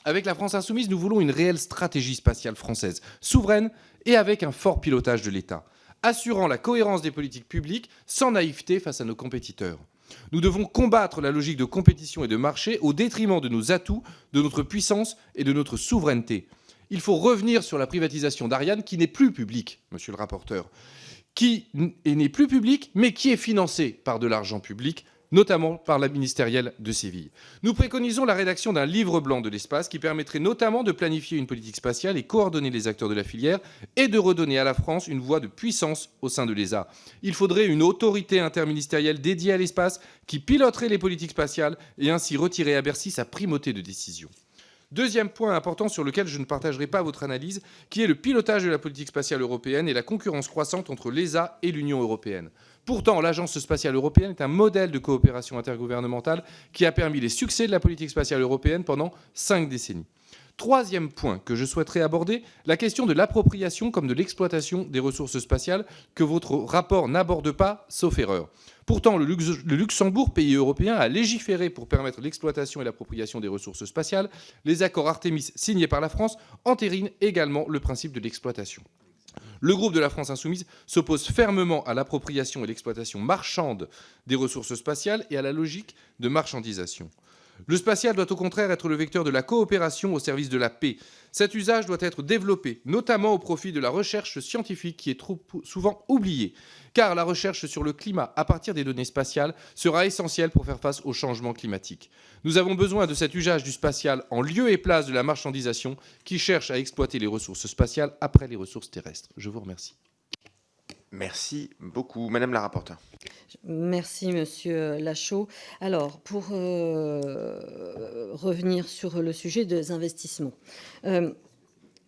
[SPEAKER 6] Avec la France Insoumise, nous voulons une réelle stratégie spatiale française, souveraine et avec un fort pilotage de l'État, assurant la cohérence des politiques publiques sans naïveté face à nos compétiteurs. Nous devons combattre la logique de compétition et de marché au détriment de nos atouts, de notre puissance et de notre souveraineté. Il faut revenir sur la privatisation d'Ariane qui n'est plus publique, monsieur le rapporteur, qui n'est plus publique mais qui est financée par de l'argent public, notamment par la ministérielle de Séville. Nous préconisons la rédaction d'un livre blanc de l'espace qui permettrait notamment de planifier une politique spatiale et coordonner les acteurs de la filière et de redonner à la France une voie de puissance au sein de l'ESA. Il faudrait une autorité interministérielle dédiée à l'espace qui piloterait les politiques spatiales et ainsi retirer à Bercy sa primauté de décision. Deuxième point important sur lequel je ne partagerai pas votre analyse, qui est le pilotage de la politique spatiale européenne et la concurrence croissante entre l'ESA et l'Union européenne. Pourtant, l'Agence spatiale européenne est un modèle de coopération intergouvernementale qui a permis les succès de la politique spatiale européenne pendant 5 décennies. Troisième point que je souhaiterais aborder, la question de l'appropriation comme de l'exploitation des ressources spatiales que votre rapport n'aborde pas, sauf erreur. Pourtant, le Luxembourg, pays européen, a légiféré pour permettre l'exploitation et l'appropriation des ressources spatiales. Les accords Artemis signés par la France entérinent également le principe de l'exploitation. Le groupe de la France Insoumise s'oppose fermement à l'appropriation et l'exploitation marchande des ressources spatiales et à la logique de marchandisation. Le spatial doit au contraire être le vecteur de la coopération au service de la paix. Cet usage doit être développé, notamment au profit de la recherche scientifique qui est trop souvent oubliée, car la recherche sur le climat à partir des données spatiales sera essentielle pour faire face au changement climatique. Nous avons besoin de cet usage du spatial en lieu et place de la marchandisation qui cherche à exploiter les ressources spatiales après les ressources terrestres. Je vous remercie.
[SPEAKER 1] Merci beaucoup. Madame la rapporteure.
[SPEAKER 2] Merci, monsieur Lachaud. Alors, pour revenir sur le sujet des investissements.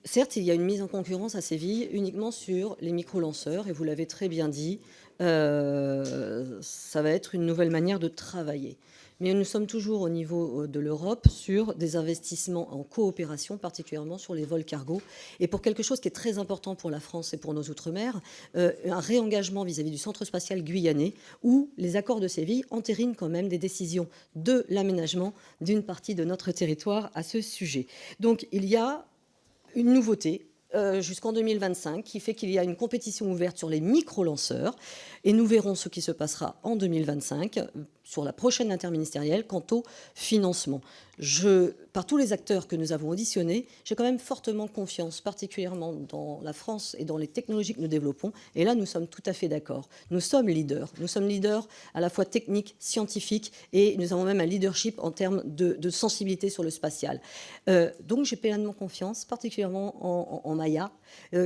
[SPEAKER 2] Certes, il y a une mise en concurrence à Séville uniquement sur les micro-lanceurs, et vous l'avez très bien dit, ça va être une nouvelle manière de travailler. Mais nous sommes toujours au niveau de l'Europe sur des investissements en coopération, particulièrement sur les vols cargo. Et pour quelque chose qui est très important pour la France et pour nos Outre-mer, un réengagement vis-à-vis du centre spatial guyanais, où les accords de Séville entérinent quand même des décisions de l'aménagement d'une partie de notre territoire à ce sujet. Donc il y a une nouveauté jusqu'en 2025 qui fait qu'il y a une compétition ouverte sur les micro-lanceurs et nous verrons ce qui se passera en 2025 sur la prochaine interministérielle quant au financement. Par tous les acteurs que nous avons auditionnés, j'ai quand même fortement confiance, particulièrement dans la France et dans les technologies que nous développons. Et là, nous sommes tout à fait d'accord. Nous sommes leaders. Nous sommes leaders à la fois techniques, scientifiques, et nous avons même un leadership en termes de sensibilité sur le spatial. Donc, j'ai pleinement confiance, particulièrement en Maya,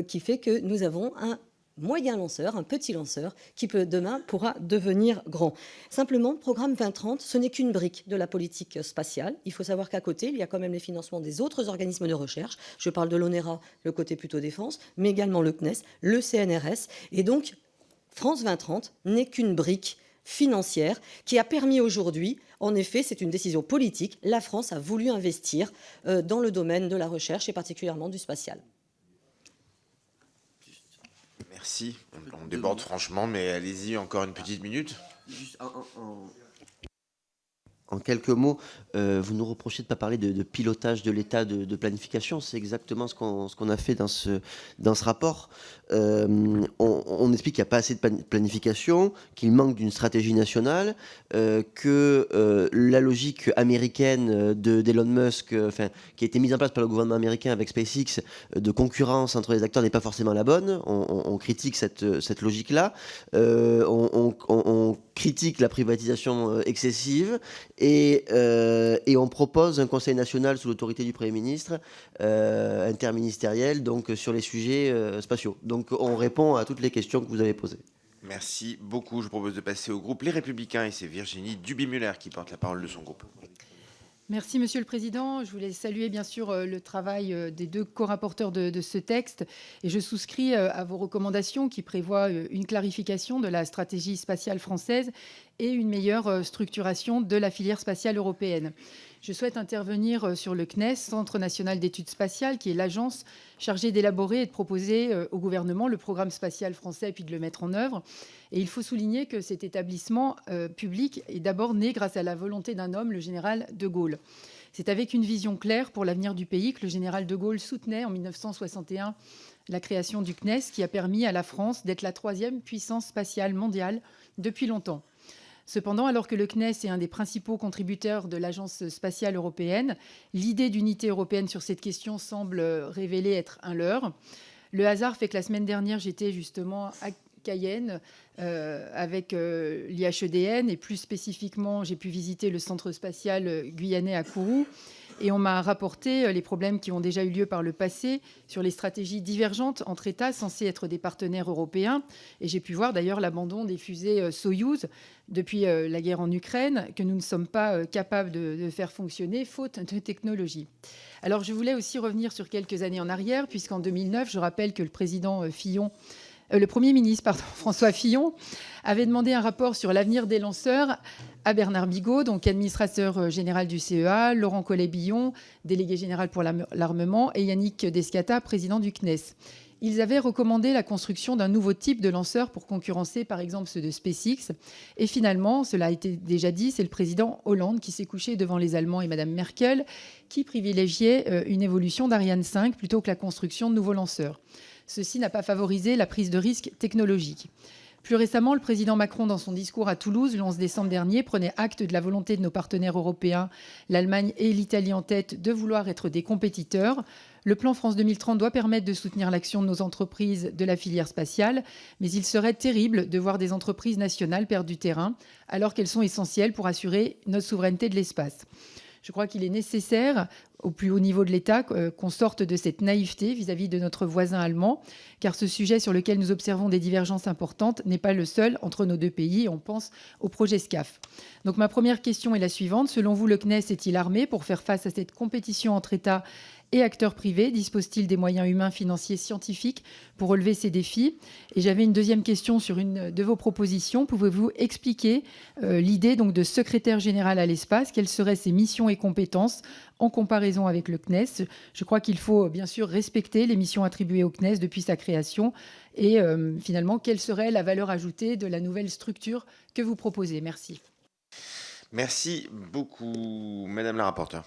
[SPEAKER 2] qui fait que nous avons un moyen lanceur, un petit lanceur, qui demain pourra devenir grand. Simplement, programme 2030, ce n'est qu'une brique de la politique spatiale. Il faut savoir qu'à côté, il y a quand même les financements des autres organismes de recherche. Je parle de l'ONERA, le côté plutôt défense, mais également le CNES, le CNRS. Et donc, France 2030 n'est qu'une brique financière qui a permis aujourd'hui, en effet, c'est une décision politique, la France a voulu investir dans le domaine de la recherche et particulièrement du spatial.
[SPEAKER 1] Merci. On déborde franchement, mais allez-y, encore une petite minute.
[SPEAKER 3] Juste en quelques mots, vous nous reprochez de ne pas parler de pilotage de l'état de planification. C'est exactement ce qu'on a fait dans ce rapport. On explique qu'il n'y a pas assez de planification, qu'il manque d'une stratégie nationale, que la logique américaine d'Elon Musk, qui a été mise en place par le gouvernement américain avec SpaceX, de concurrence entre les acteurs n'est pas forcément la bonne. On critique cette logique-là. On critique la privatisation excessive et on propose un conseil national sous l'autorité du Premier ministre, interministériel, donc sur les sujets spatiaux. Donc on répond à toutes les questions que vous avez posées.
[SPEAKER 1] Merci beaucoup. Je vous propose de passer au groupe Les Républicains et c'est Virginie Duby-Muller qui porte la parole de son groupe.
[SPEAKER 7] Merci Monsieur le Président. Je voulais saluer bien sûr le travail des deux co-rapporteurs de ce texte et je souscris à vos recommandations qui prévoient une clarification de la stratégie spatiale française et une meilleure structuration de la filière spatiale européenne. Je souhaite intervenir sur le CNES, Centre national d'études spatiales, qui est l'agence chargée d'élaborer et de proposer au gouvernement le programme spatial français et puis de le mettre en œuvre. Et il faut souligner que cet établissement public est d'abord né grâce à la volonté d'un homme, le général de Gaulle. C'est avec une vision claire pour l'avenir du pays que le général de Gaulle soutenait en 1961 la création du CNES, qui a permis à la France d'être la 3e puissance spatiale mondiale depuis longtemps. Cependant, alors que le CNES est un des principaux contributeurs de l'Agence spatiale européenne, l'idée d'unité européenne sur cette question semble révéler être un leurre. Le hasard fait que la semaine dernière, j'étais justement à Cayenne avec l'IHEDN et plus spécifiquement, j'ai pu visiter le centre spatial guyanais à Kourou. Et on m'a rapporté les problèmes qui ont déjà eu lieu par le passé sur les stratégies divergentes entre États censés être des partenaires européens. Et j'ai pu voir d'ailleurs l'abandon des fusées Soyouz depuis la guerre en Ukraine, que nous ne sommes pas capables de faire fonctionner, faute de technologie. Alors je voulais aussi revenir sur quelques années en arrière, puisqu'en 2009, je rappelle que le Premier ministre, François Fillon, avait demandé un rapport sur l'avenir des lanceurs à Bernard Bigot, donc administrateur général du CEA, Laurent Collet-Billon, délégué général pour l'armement, et Yannick Descata, président du CNES. Ils avaient recommandé la construction d'un nouveau type de lanceur pour concurrencer, par exemple, ceux de SpaceX. Et finalement, cela a été déjà dit, c'est le président Hollande qui s'est couché devant les Allemands et Mme Merkel, qui privilégiait une évolution d'Ariane 5 plutôt que la construction de nouveaux lanceurs. Ceci n'a pas favorisé la prise de risque technologique. Plus récemment, le président Macron, dans son discours à Toulouse, le 11 décembre dernier, prenait acte de la volonté de nos partenaires européens, l'Allemagne et l'Italie en tête, de vouloir être des compétiteurs. Le plan France 2030 doit permettre de soutenir l'action de nos entreprises de la filière spatiale, mais il serait terrible de voir des entreprises nationales perdre du terrain, alors qu'elles sont essentielles pour assurer notre souveraineté de l'espace. Je crois qu'il est nécessaire, au plus haut niveau de l'État, qu'on sorte de cette naïveté vis-à-vis de notre voisin allemand, car ce sujet sur lequel nous observons des divergences importantes n'est pas le seul entre nos deux pays. On pense au projet SCAF. Donc ma première question est la suivante. Selon vous, le CNES est-il armé pour faire face à cette compétition entre États et acteurs privés? Dispose-t-il des moyens humains, financiers, scientifiques pour relever ces défis? Et j'avais une deuxième question sur une de vos propositions. Pouvez-vous expliquer l'idée donc de secrétaire général à l'espace? Quelles seraient ses missions et compétences en comparaison avec le CNES? Je crois qu'il faut bien sûr respecter les missions attribuées au CNES depuis sa création. Et finalement, quelle serait la valeur ajoutée de la nouvelle structure que vous proposez? Merci.
[SPEAKER 1] Merci beaucoup, Madame la rapporteure.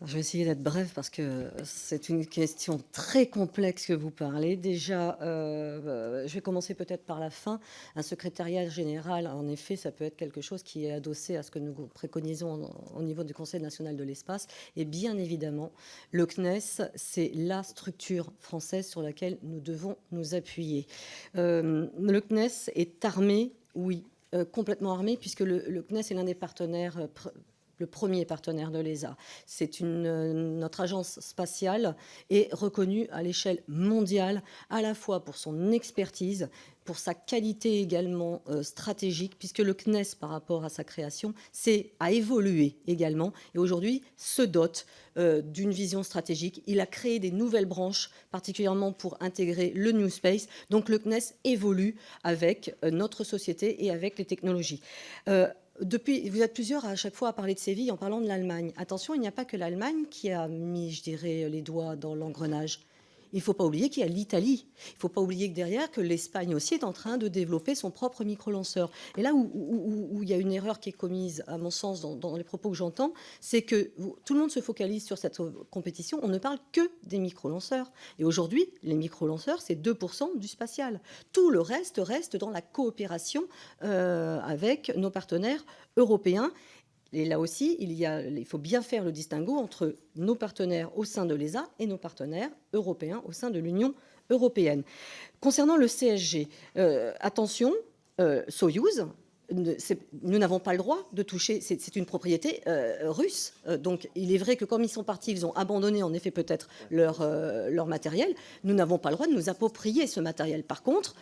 [SPEAKER 2] Je vais essayer d'être brève parce que c'est une question très complexe que vous parlez. Déjà, je vais commencer peut-être par la fin. Un secrétariat général, en effet, ça peut être quelque chose qui est adossé à ce que nous préconisons au niveau du Conseil national de l'espace. Et bien évidemment, le CNES, c'est la structure française sur laquelle nous devons nous appuyer. Le CNES est armé, oui, complètement armé, puisque le CNES est l'un des partenaires le premier partenaire de l'ESA. Notre agence spatiale est reconnue à l'échelle mondiale, à la fois pour son expertise, pour sa qualité également stratégique, puisque le CNES, par rapport à sa création, a évolué également, et aujourd'hui se dote d'une vision stratégique. Il a créé des nouvelles branches, particulièrement pour intégrer le New Space. Donc le CNES évolue avec notre société et avec les technologies. Depuis, vous êtes plusieurs à chaque fois à parler de Séville en parlant de l'Allemagne. Attention, il n'y a pas que l'Allemagne qui a mis, je dirais, les doigts dans l'engrenage. Il ne faut pas oublier qu'il y a l'Italie. Il ne faut pas oublier que derrière, que l'Espagne aussi est en train de développer son propre micro-lanceur. Et là où il y a une erreur qui est commise, à mon sens, dans les propos que j'entends, c'est que tout le monde se focalise sur cette compétition. On ne parle que des micro-lanceurs. Et aujourd'hui, les micro-lanceurs, c'est 2% du spatial. Tout le reste dans la coopération avec nos partenaires européens. Et là aussi, il faut bien faire le distinguo entre nos partenaires au sein de l'ESA et nos partenaires européens au sein de l'Union européenne. Concernant le CSG, attention, Soyouz, nous n'avons pas le droit de toucher, c'est une propriété russe. Donc il est vrai que comme ils sont partis, ils ont abandonné en effet peut-être leur matériel. Nous n'avons pas le droit de nous approprier ce matériel. Par contre,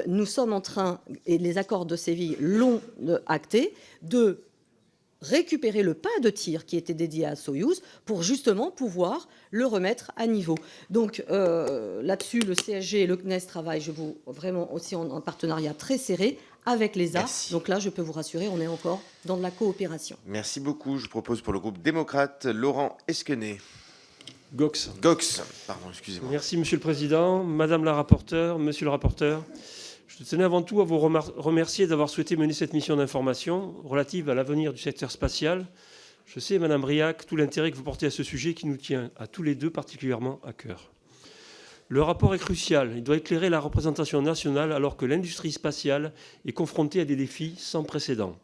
[SPEAKER 2] nous sommes en train, et les accords de Séville l'ont acté, de récupérer le pas de tir qui était dédié à Soyouz pour justement pouvoir le remettre à niveau. Donc là-dessus, le CSG et le CNES travaillent vraiment aussi en partenariat très serré avec l'ESA.
[SPEAKER 1] Merci.
[SPEAKER 2] Donc là, je peux vous rassurer, on est encore dans de la coopération.
[SPEAKER 1] Merci beaucoup. Je propose pour le groupe démocrate Laurent Esquenet.
[SPEAKER 8] Gox.
[SPEAKER 1] Pardon, excusez-moi.
[SPEAKER 8] Merci Monsieur le Président, Madame la rapporteure, Monsieur le rapporteur. Je tenais avant tout à vous remercier d'avoir souhaité mener cette mission d'information relative à l'avenir du secteur spatial. Je sais, Madame Briac, tout l'intérêt que vous portez à ce sujet qui nous tient à tous les deux particulièrement à cœur. Le rapport est crucial. Il doit éclairer la représentation nationale alors que l'industrie spatiale est confrontée à des défis sans précédent.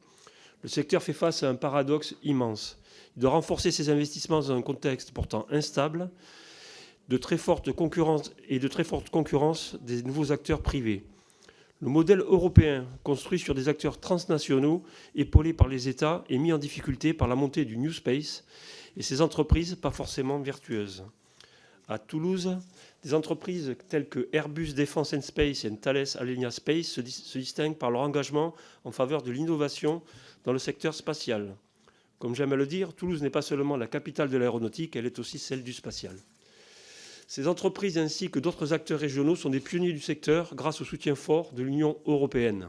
[SPEAKER 8] Le secteur fait face à un paradoxe immense. Il doit renforcer ses investissements dans un contexte pourtant instable, de très forte concurrence des nouveaux acteurs privés. Le modèle européen, construit sur des acteurs transnationaux, épaulés par les États, est mis en difficulté par la montée du New Space et ses entreprises pas forcément vertueuses. À Toulouse, des entreprises telles que Airbus Defence and Space et Thales Alenia Space se distinguent par leur engagement en faveur de l'innovation dans le secteur spatial. Comme j'aime à le dire, Toulouse n'est pas seulement la capitale de l'aéronautique, elle est aussi celle du spatial. Ces entreprises ainsi que d'autres acteurs régionaux sont des pionniers du secteur grâce au soutien fort de l'Union européenne.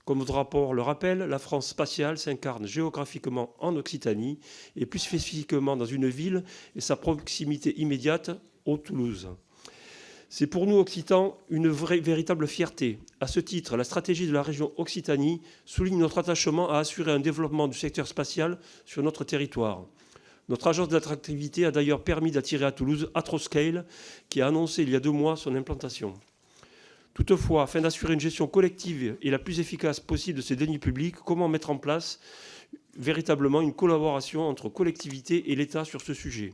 [SPEAKER 8] Comme votre rapport le rappelle, la France spatiale s'incarne géographiquement en Occitanie et plus spécifiquement dans une ville et sa proximité immédiate au Toulouse. C'est pour nous, Occitans, une véritable fierté. À ce titre, la stratégie de la région Occitanie souligne notre attachement à assurer un développement du secteur spatial sur notre territoire. Notre agence d'attractivité a d'ailleurs permis d'attirer à Toulouse Atroscale, qui a annoncé il y a 2 mois son implantation. Toutefois, afin d'assurer une gestion collective et la plus efficace possible de ces deniers publics, comment mettre en place véritablement une collaboration entre collectivités et l'État sur ce sujet ?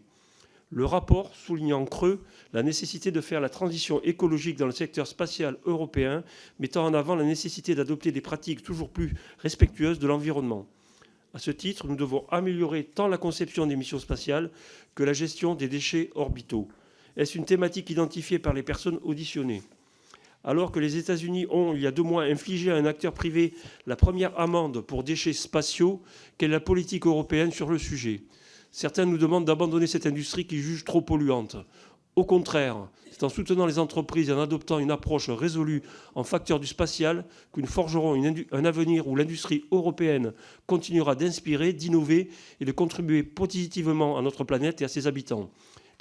[SPEAKER 8] Le rapport souligne en creux la nécessité de faire la transition écologique dans le secteur spatial européen, mettant en avant la nécessité d'adopter des pratiques toujours plus respectueuses de l'environnement. À ce titre, nous devons améliorer tant la conception des missions spatiales que la gestion des déchets orbitaux. Est-ce une thématique identifiée par les personnes auditionnées ? Alors que les États-Unis ont, il y a 2 mois, infligé à un acteur privé la première amende pour déchets spatiaux, quelle est la politique européenne sur le sujet ? Certains nous demandent d'abandonner cette industrie qu'ils jugent trop polluante. Au contraire, c'est en soutenant les entreprises et en adoptant une approche résolue en facteur du spatial que nous forgerons un avenir où l'industrie européenne continuera d'inspirer, d'innover et de contribuer positivement à notre planète et à ses habitants.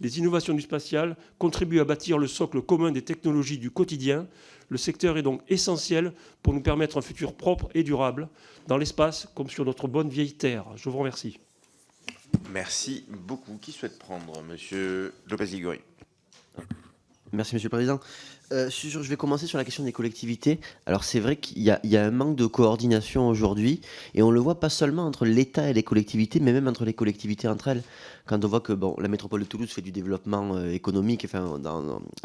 [SPEAKER 8] Les innovations du spatial contribuent à bâtir le socle commun des technologies du quotidien. Le secteur est donc essentiel pour nous permettre un futur propre et durable dans l'espace comme sur notre bonne vieille Terre. Je vous remercie.
[SPEAKER 1] Merci beaucoup. Qui souhaite prendre ? Monsieur Lopez-Ligori.
[SPEAKER 3] Merci, Monsieur le Président. Je vais commencer sur la question des collectivités. Alors, c'est vrai qu'il y a un manque de coordination aujourd'hui, et on le voit pas seulement entre l'État et les collectivités, mais même entre les collectivités entre elles. Quand on voit que la métropole de Toulouse fait du développement économique,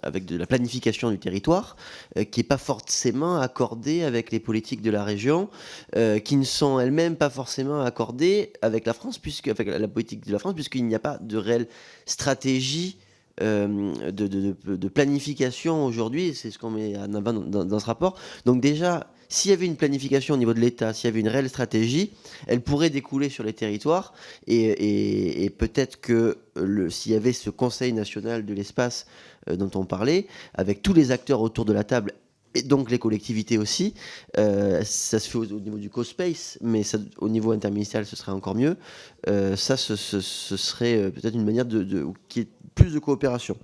[SPEAKER 3] avec de la planification du territoire, qui n'est pas forcément accordée avec les politiques de la région, qui ne sont elles-mêmes pas forcément accordées avec la France, avec la politique de la France, puisqu'il n'y a pas de réelle stratégie de planification aujourd'hui, c'est ce qu'on met en avant dans ce rapport. Donc déjà, s'il y avait une planification au niveau de l'État, s'il y avait une réelle stratégie, elle pourrait découler sur les territoires et peut-être que s'il y avait ce Conseil national de l'espace dont on parlait, avec tous les acteurs autour de la table, et donc les collectivités aussi, ça se fait au niveau du co-space, mais ça, au niveau interministériel, ce serait encore mieux. Ça, ce serait peut-être une manière qui est plus de coopération.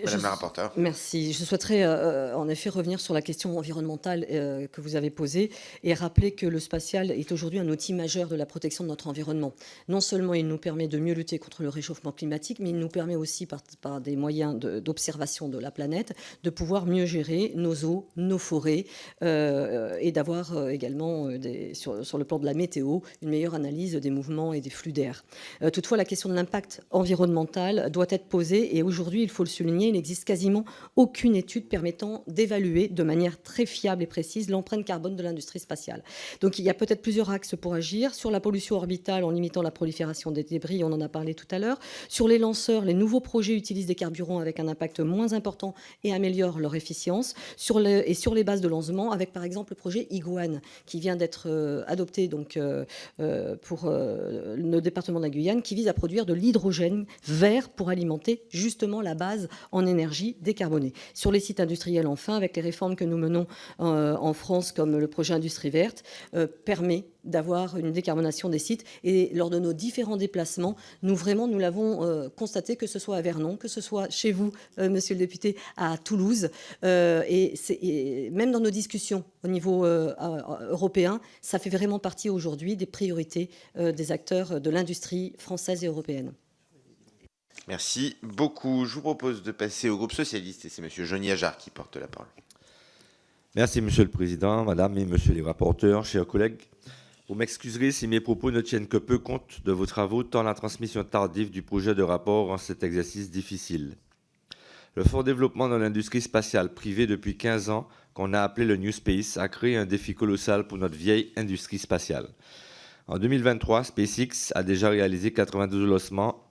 [SPEAKER 1] Madame la rapporteure.
[SPEAKER 2] Merci. Je souhaiterais en effet revenir sur la question environnementale que vous avez posée et rappeler que le spatial est aujourd'hui un outil majeur de la protection de notre environnement. Non seulement il nous permet de mieux lutter contre le réchauffement climatique, mais il nous permet aussi, par des moyens d'observation de la planète, de pouvoir mieux gérer nos eaux, nos forêts et d'avoir également, sur le plan de la météo, une meilleure analyse des mouvements et des flux d'air. Toutefois, la question de l'impact environnemental doit être posée et aujourd'hui, il faut le souligner, il n'existe quasiment aucune étude permettant d'évaluer de manière très fiable et précise l'empreinte carbone de l'industrie spatiale. Donc il y a peut-être plusieurs axes pour agir. Sur la pollution orbitale, en limitant la prolifération des débris, on en a parlé tout à l'heure. Sur les lanceurs, les nouveaux projets utilisent des carburants avec un impact moins important et améliorent leur efficience. Sur les bases de lancement, avec par exemple le projet Iguane, qui vient d'être adopté donc, pour le département de la Guyane, qui vise à produire de l'hydrogène vert pour alimenter justement la base en énergie décarbonée. Sur les sites industriels, enfin, avec les réformes que nous menons en France, comme le projet Industrie verte, permet d'avoir une décarbonation des sites. Et lors de nos différents déplacements, nous l'avons constaté, que ce soit à Vernon, que ce soit chez vous, monsieur le député, à Toulouse. Et même dans nos discussions au niveau européen, ça fait vraiment partie aujourd'hui des priorités des acteurs de l'industrie française et européenne.
[SPEAKER 1] Merci beaucoup. Je vous propose de passer au groupe socialiste et c'est monsieur Johnny Ajar qui porte la parole.
[SPEAKER 9] Merci Monsieur le Président, Madame et Monsieur les rapporteurs, chers collègues. Vous m'excuserez si mes propos ne tiennent que peu compte de vos travaux, tant la transmission tardive du projet de rapport rend cet exercice difficile. Le fort développement de l'industrie spatiale privée depuis 15 ans, qu'on a appelé le New Space, a créé un défi colossal pour notre vieille industrie spatiale. En 2023, SpaceX a déjà réalisé 92 lancements,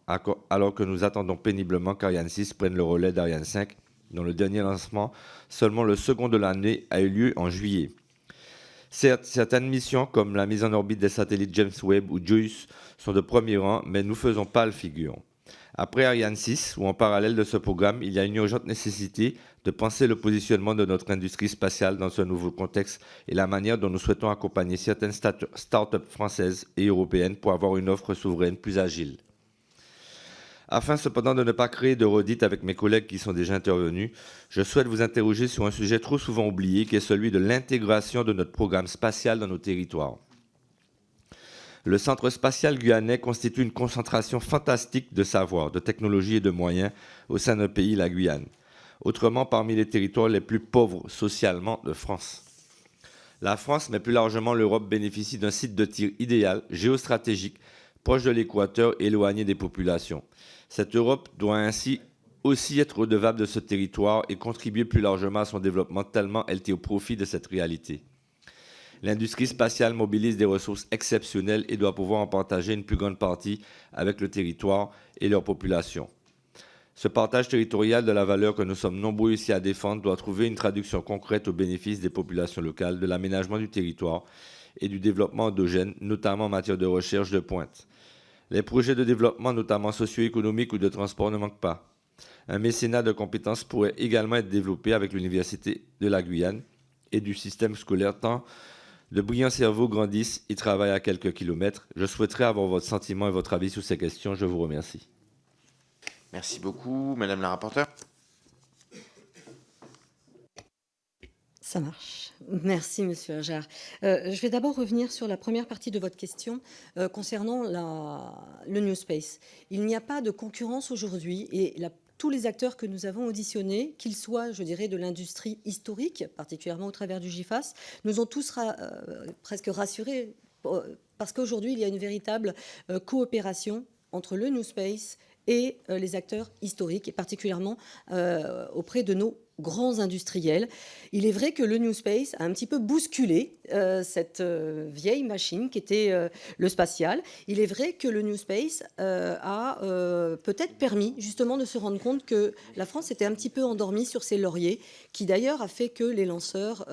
[SPEAKER 9] alors que nous attendons péniblement qu'Ariane 6 prenne le relais d'Ariane 5, dont le dernier lancement, seulement le second de l'année, a eu lieu en juillet. Certes, certaines missions, comme la mise en orbite des satellites James Webb ou JUICE, sont de premier rang, mais nous ne faisons pas le figure. Après Ariane 6, ou en parallèle de ce programme, il y a une urgente nécessité de penser le positionnement de notre industrie spatiale dans ce nouveau contexte et la manière dont nous souhaitons accompagner certaines start-up françaises et européennes pour avoir une offre souveraine plus agile. Afin cependant de ne pas créer de redite avec mes collègues qui sont déjà intervenus, je souhaite vous interroger sur un sujet trop souvent oublié qui est celui de l'intégration de notre programme spatial dans nos territoires. Le Centre spatial guyanais constitue une concentration fantastique de savoir, de technologie et de moyens au sein d'un pays, la Guyane. Autrement, parmi les territoires les plus pauvres socialement de France. La France, mais plus largement l'Europe, bénéficie d'un site de tir idéal, géostratégique, proche de l'équateur, éloigné des populations. Cette Europe doit ainsi aussi être redevable de ce territoire et contribuer plus largement à son développement, tellement elle tire profit de cette réalité. L'industrie spatiale mobilise des ressources exceptionnelles et doit pouvoir en partager une plus grande partie avec le territoire et leur population. Ce partage territorial de la valeur que nous sommes nombreux ici à défendre doit trouver une traduction concrète au bénéfice des populations locales, de l'aménagement du territoire et du développement endogène, notamment en matière de recherche de pointe. Les projets de développement, notamment socio-économiques ou de transport, ne manquent pas. Un mécénat de compétences pourrait également être développé avec l'Université de la Guyane et du système scolaire, tant de brillants cerveaux grandissent et travaillent à quelques kilomètres. Je souhaiterais avoir votre sentiment et votre avis sur ces questions. Je vous remercie.
[SPEAKER 1] Merci beaucoup. Madame la rapporteure.
[SPEAKER 2] Ça marche. Merci, monsieur Ajar. Je vais d'abord revenir sur la première partie de votre question concernant le New Space. Il n'y a pas de concurrence aujourd'hui et tous les acteurs que nous avons auditionnés, qu'ils soient, je dirais, de l'industrie historique, particulièrement au travers du GIFAS, nous ont tous presque rassurés parce qu'aujourd'hui, il y a une véritable coopération entre le New Space et les acteurs historiques, et particulièrement auprès de nos grands industriels. Il est vrai que le New Space a un petit peu bousculé cette vieille machine qui était le spatial. Il est vrai que le New Space a peut-être permis justement de se rendre compte que la France était un petit peu endormie sur ses lauriers, qui d'ailleurs a fait que les lanceurs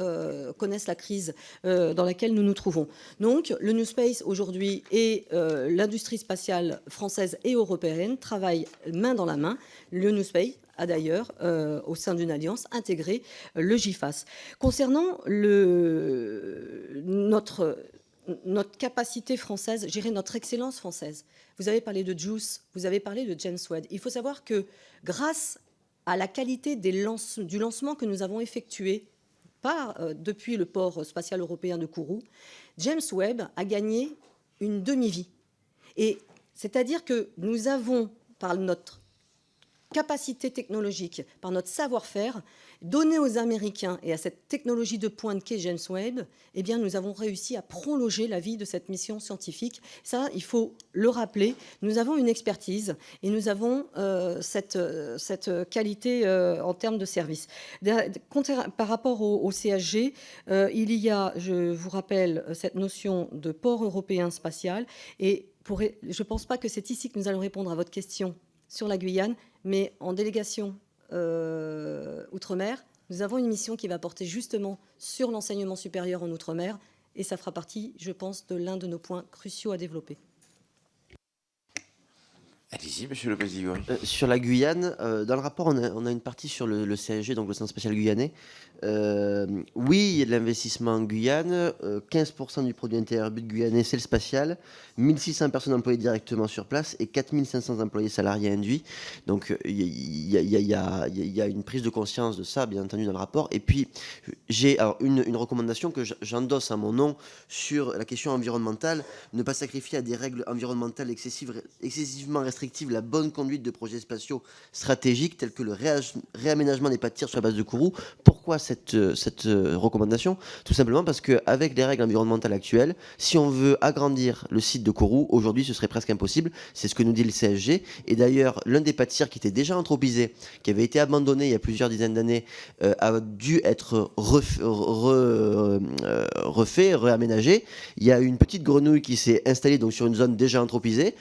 [SPEAKER 2] connaissent la crise dans laquelle nous nous trouvons. Donc le New Space aujourd'hui et l'industrie spatiale française et européenne travaillent main dans la main. Le New Space a d'ailleurs, au sein d'une alliance, intégré le GIFAS. Concernant notre capacité française, gérer notre excellence française, vous avez parlé de JUICE, vous avez parlé de James Webb. Il faut savoir que grâce à la qualité du lancement que nous avons effectué depuis le port spatial européen de Kourou, James Webb a gagné une demi-vie. Et c'est-à-dire que nous avons, par notre capacité technologique, par notre savoir-faire, donné aux Américains et à cette technologie de pointe qu'est James Webb, eh bien, nous avons réussi à prolonger la vie de cette mission scientifique. Ça, il faut le rappeler. Nous avons une expertise et nous avons cette qualité en termes de service. Par rapport au CHG, il y a, je vous rappelle, cette notion de port européen spatial. Et je ne pense pas que c'est ici que nous allons répondre à votre question sur la Guyane, mais en délégation Outre-mer, nous avons une mission qui va porter justement sur l'enseignement supérieur en Outre-mer, et ça fera partie, je pense, de l'un de nos points cruciaux à développer.
[SPEAKER 1] Allez-y, monsieur Lopez-Igoury.
[SPEAKER 3] Sur la Guyane, dans le rapport, on a une partie sur le CSG, donc le Centre spatial guyanais. Oui, il y a de l'investissement en Guyane. 15% du produit intérieur brut guyanais, c'est le spatial. 1600 personnes employées directement sur place et 4500 employés salariés induits. Donc, il y a une prise de conscience de ça, bien entendu, dans le rapport. Et puis, j'ai une recommandation que j'endosse à mon nom sur la question environnementale. Ne pas sacrifier à des règles environnementales excessivement restrictives la bonne conduite de projets spatiaux stratégiques tels que le réaménagement des pas de tir sur la base de Kourou. Pourquoi cette recommandation? Tout simplement parce qu'avec les règles environnementales actuelles, si on veut agrandir le site de Kourou, aujourd'hui ce serait presque impossible. C'est ce que nous dit le CSG. Et d'ailleurs, l'un des pas de tir qui était déjà anthropisé, qui avait été abandonné il y a plusieurs dizaines d'années, a dû être refait, réaménagé. Il y a une petite grenouille qui s'est installée donc sur une zone déjà anthropisée.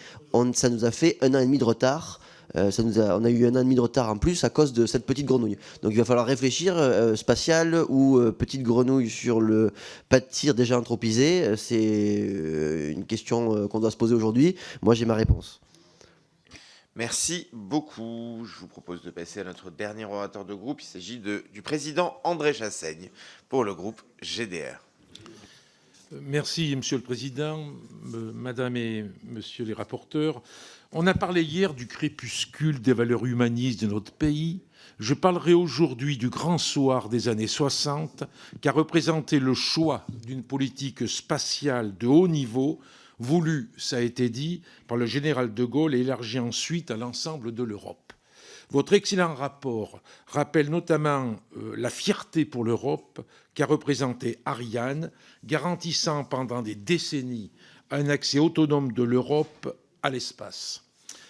[SPEAKER 3] Ça nous a fait 1 an et demi de retard. On a eu 1 an et demi de retard en plus à cause de cette petite grenouille. Donc il va falloir réfléchir, spatial ou petite grenouille sur le pas de tir déjà anthropisé. C'est une question qu'on doit se poser aujourd'hui. Moi, j'ai ma réponse.
[SPEAKER 1] Merci beaucoup. Je vous propose de passer à notre dernier orateur de groupe. Il s'agit du président André Chassaigne pour le groupe GDR.
[SPEAKER 10] Merci, Monsieur le Président, Madame et Monsieur les rapporteurs. On a parlé hier du crépuscule des valeurs humanistes de notre pays. Je parlerai aujourd'hui du grand soir des années 60, qui a représenté le choix d'une politique spatiale de haut niveau, voulue, ça a été dit, par le général de Gaulle et élargie ensuite à l'ensemble de l'Europe. Votre excellent rapport rappelle notamment la fierté pour l'Europe qu'a représenté Ariane, garantissant pendant des décennies un accès autonome de l'Europe à l'espace.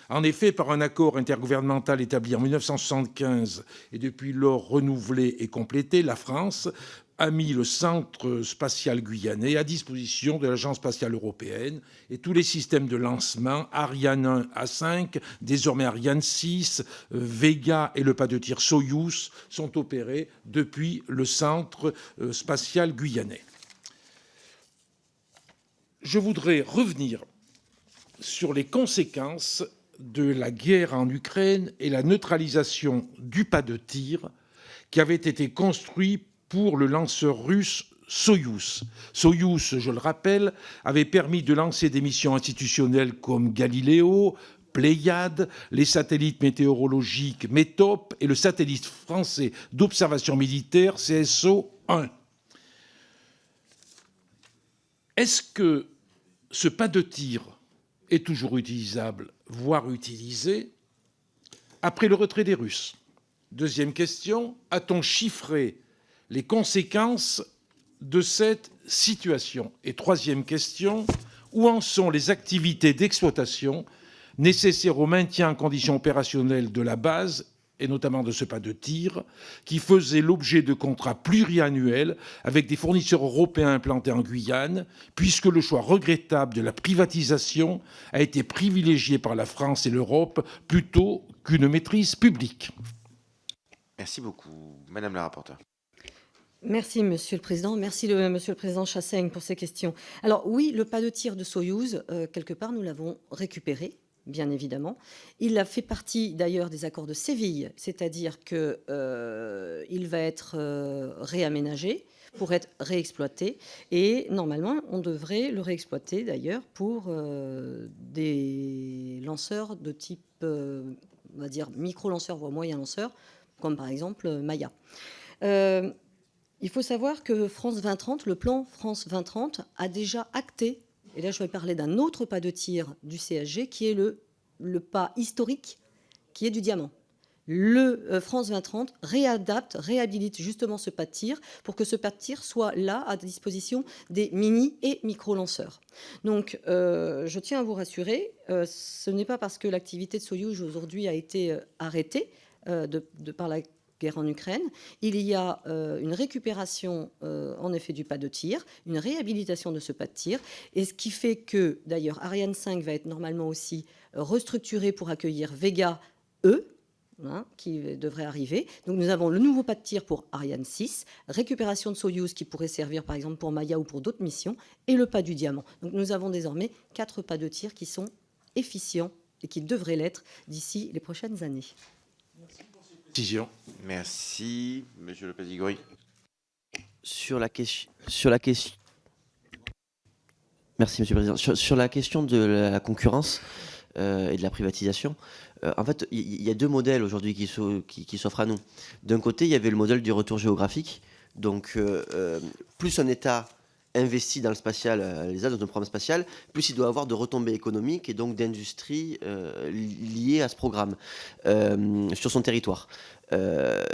[SPEAKER 10] En effet, par un accord intergouvernemental établi en 1975 et depuis lors renouvelé et complété, la France a mis le centre spatial guyanais à disposition de l'Agence spatiale européenne et tous les systèmes de lancement, Ariane 1 à 5, désormais Ariane 6, Vega et le pas de tir Soyouz sont opérés depuis le centre spatial guyanais. Je voudrais revenir sur les conséquences de la guerre en Ukraine et la neutralisation du pas de tir qui avait été construit pour le lanceur russe Soyouz. Soyouz, je le rappelle, avait permis de lancer des missions institutionnelles comme Galileo, Pléiade, les satellites météorologiques METOP et le satellite français d'observation militaire CSO-1. Est-ce que ce pas de tir est toujours utilisable, voire utilisé, après le retrait des Russes? Deuxième question, a-t-on chiffré les conséquences de cette situation? Et troisième question, où en sont les activités d'exploitation nécessaires au maintien en conditions opérationnelles de la base et notamment de ce pas de tir, qui faisait l'objet de contrats pluriannuels avec des fournisseurs européens implantés en Guyane, puisque le choix regrettable de la privatisation a été privilégié par la France et l'Europe plutôt qu'une maîtrise publique.
[SPEAKER 1] Merci beaucoup. Madame la rapporteure.
[SPEAKER 2] Merci, Monsieur le Président. Merci, Monsieur le Président Chassaigne, pour ces questions. Alors oui, le pas de tir de Soyouz, quelque part, nous l'avons récupéré, bien évidemment. Il a fait partie, d'ailleurs, des accords de Séville, c'est-à-dire qu'il va être réaménagé pour être réexploité. Et normalement, on devrait le réexploiter, d'ailleurs, pour des lanceurs de type, on va dire, micro-lanceurs, voire moyen-lanceurs, comme par exemple Maya. Il faut savoir que France 2030, le plan France 2030, a déjà acté, et là je vais parler d'un autre pas de tir du CSG, qui est le pas historique, qui est du diamant. Le France 2030 réhabilite justement ce pas de tir pour que ce pas de tir soit là à disposition des mini et micro-lanceurs. Donc je tiens à vous rassurer, ce n'est pas parce que l'activité de Soyouz aujourd'hui a été arrêtée par la guerre en Ukraine. Il y a une récupération en effet du pas de tir, une réhabilitation de ce pas de tir, et ce qui fait que d'ailleurs Ariane 5 va être normalement aussi restructuré pour accueillir Vega E, qui devrait arriver. Donc nous avons le nouveau pas de tir pour Ariane 6, récupération de Soyouz qui pourrait servir par exemple pour Maya ou pour d'autres missions, et le pas du diamant. Donc nous avons désormais 4 pas de tir qui sont efficients et qui devraient l'être d'ici les prochaines années.
[SPEAKER 1] Merci, Monsieur Lopez-Igoury.
[SPEAKER 3] Sur la question. Merci, Monsieur le Président. Sur la question de la concurrence et de la privatisation, en fait, il y a deux modèles aujourd'hui qui s'offrent à nous. D'un côté, il y avait le modèle du retour géographique. Donc, plus un État investit dans le spatial, l'ESA, dans un programme spatial, plus il doit avoir de retombées économiques et donc d'industries liées à ce programme sur son territoire.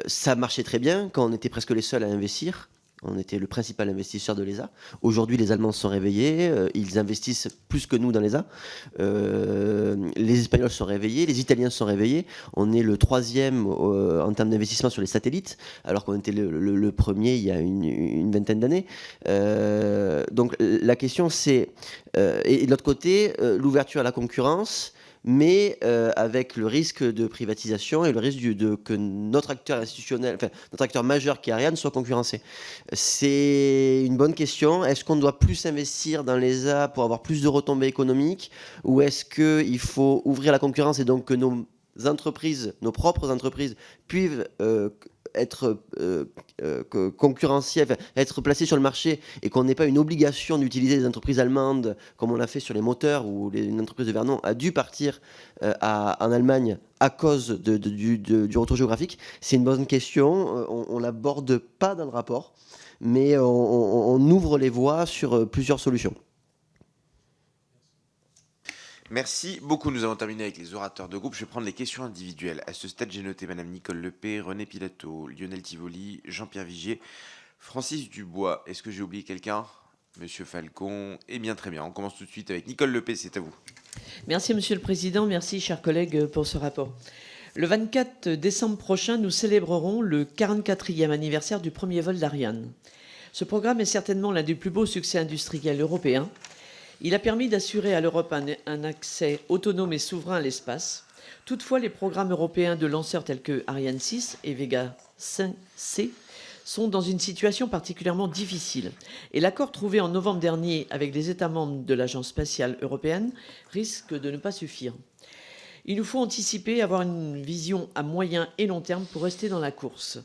[SPEAKER 3] Ça marchait très bien quand on était presque les seuls à investir. On était le principal investisseur de l'ESA. Aujourd'hui, les Allemands se sont réveillés. Ils investissent plus que nous dans l'ESA. Les Espagnols se sont réveillés. Les Italiens se sont réveillés. On est le 3e en termes d'investissement sur les satellites, alors qu'on était le premier il y a une vingtaine d'années. Donc la question, c'est... et de l'autre côté, l'ouverture à la concurrence, mais avec le risque de privatisation et le risque que notre acteur institutionnel, enfin notre acteur majeur qui est Ariane, soit concurrencé. C'est une bonne question. Est-ce qu'on doit plus investir dans l'ESA pour avoir plus de retombées économiques, ou est-ce qu'il faut ouvrir la concurrence et donc que nos entreprises, nos propres entreprises, puissent être concurrentielles, enfin, être placées sur le marché, et qu'on n'ait pas une obligation d'utiliser des entreprises allemandes comme on l'a fait sur les moteurs, où une entreprise de Vernon a dû partir en Allemagne à cause du retour géographique. C'est une bonne question. On ne l'aborde pas dans le rapport, mais on ouvre les voies sur plusieurs solutions.
[SPEAKER 1] Merci beaucoup. Nous avons terminé avec les orateurs de groupe. Je vais prendre les questions individuelles. À ce stade, j'ai noté Madame Nicole Lepay, René Pilato, Lionel Tivoli, Jean-Pierre Vigier, Francis Dubois. Est-ce que j'ai oublié quelqu'un? Monsieur Falcon. Eh bien, très bien. On commence tout de suite avec Nicole Lepay. C'est à vous.
[SPEAKER 11] Merci, Monsieur le Président. Merci, chers collègues, pour ce rapport. Le 24 décembre prochain, nous célébrerons le 44e anniversaire du premier vol d'Ariane. Ce programme est certainement l'un des plus beaux succès industriels européens. Il a permis d'assurer à l'Europe un accès autonome et souverain à l'espace. Toutefois, les programmes européens de lanceurs tels que Ariane 6 et Vega 5C sont dans une situation particulièrement difficile. Et l'accord trouvé en novembre dernier avec les États membres de l'Agence spatiale européenne risque de ne pas suffire. Il nous faut anticiper, avoir une vision à moyen et long terme pour rester dans la course.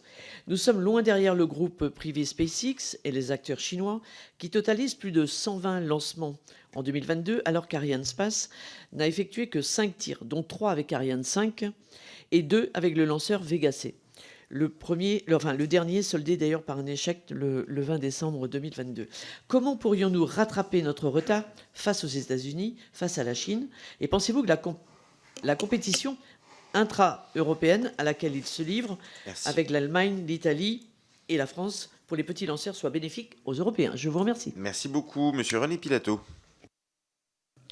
[SPEAKER 11] Nous sommes loin derrière le groupe privé SpaceX et les acteurs chinois qui totalisent plus de 120 lancements en 2022, alors qu'Ariane Space n'a effectué que 5 tirs, dont 3 avec Ariane 5 et 2 avec le lanceur Vega C. Le dernier soldé d'ailleurs par un échec le 20 décembre 2022. Comment pourrions-nous rattraper notre retard face aux États-Unis, face à la Chine? Et pensez-vous que la compétition intra-européenne à laquelle ils se livrent, avec l'Allemagne, l'Italie et la France, pour les petits lanceurs, soit bénéfique aux Européens? Je vous remercie.
[SPEAKER 1] Merci beaucoup, Monsieur René Pilato.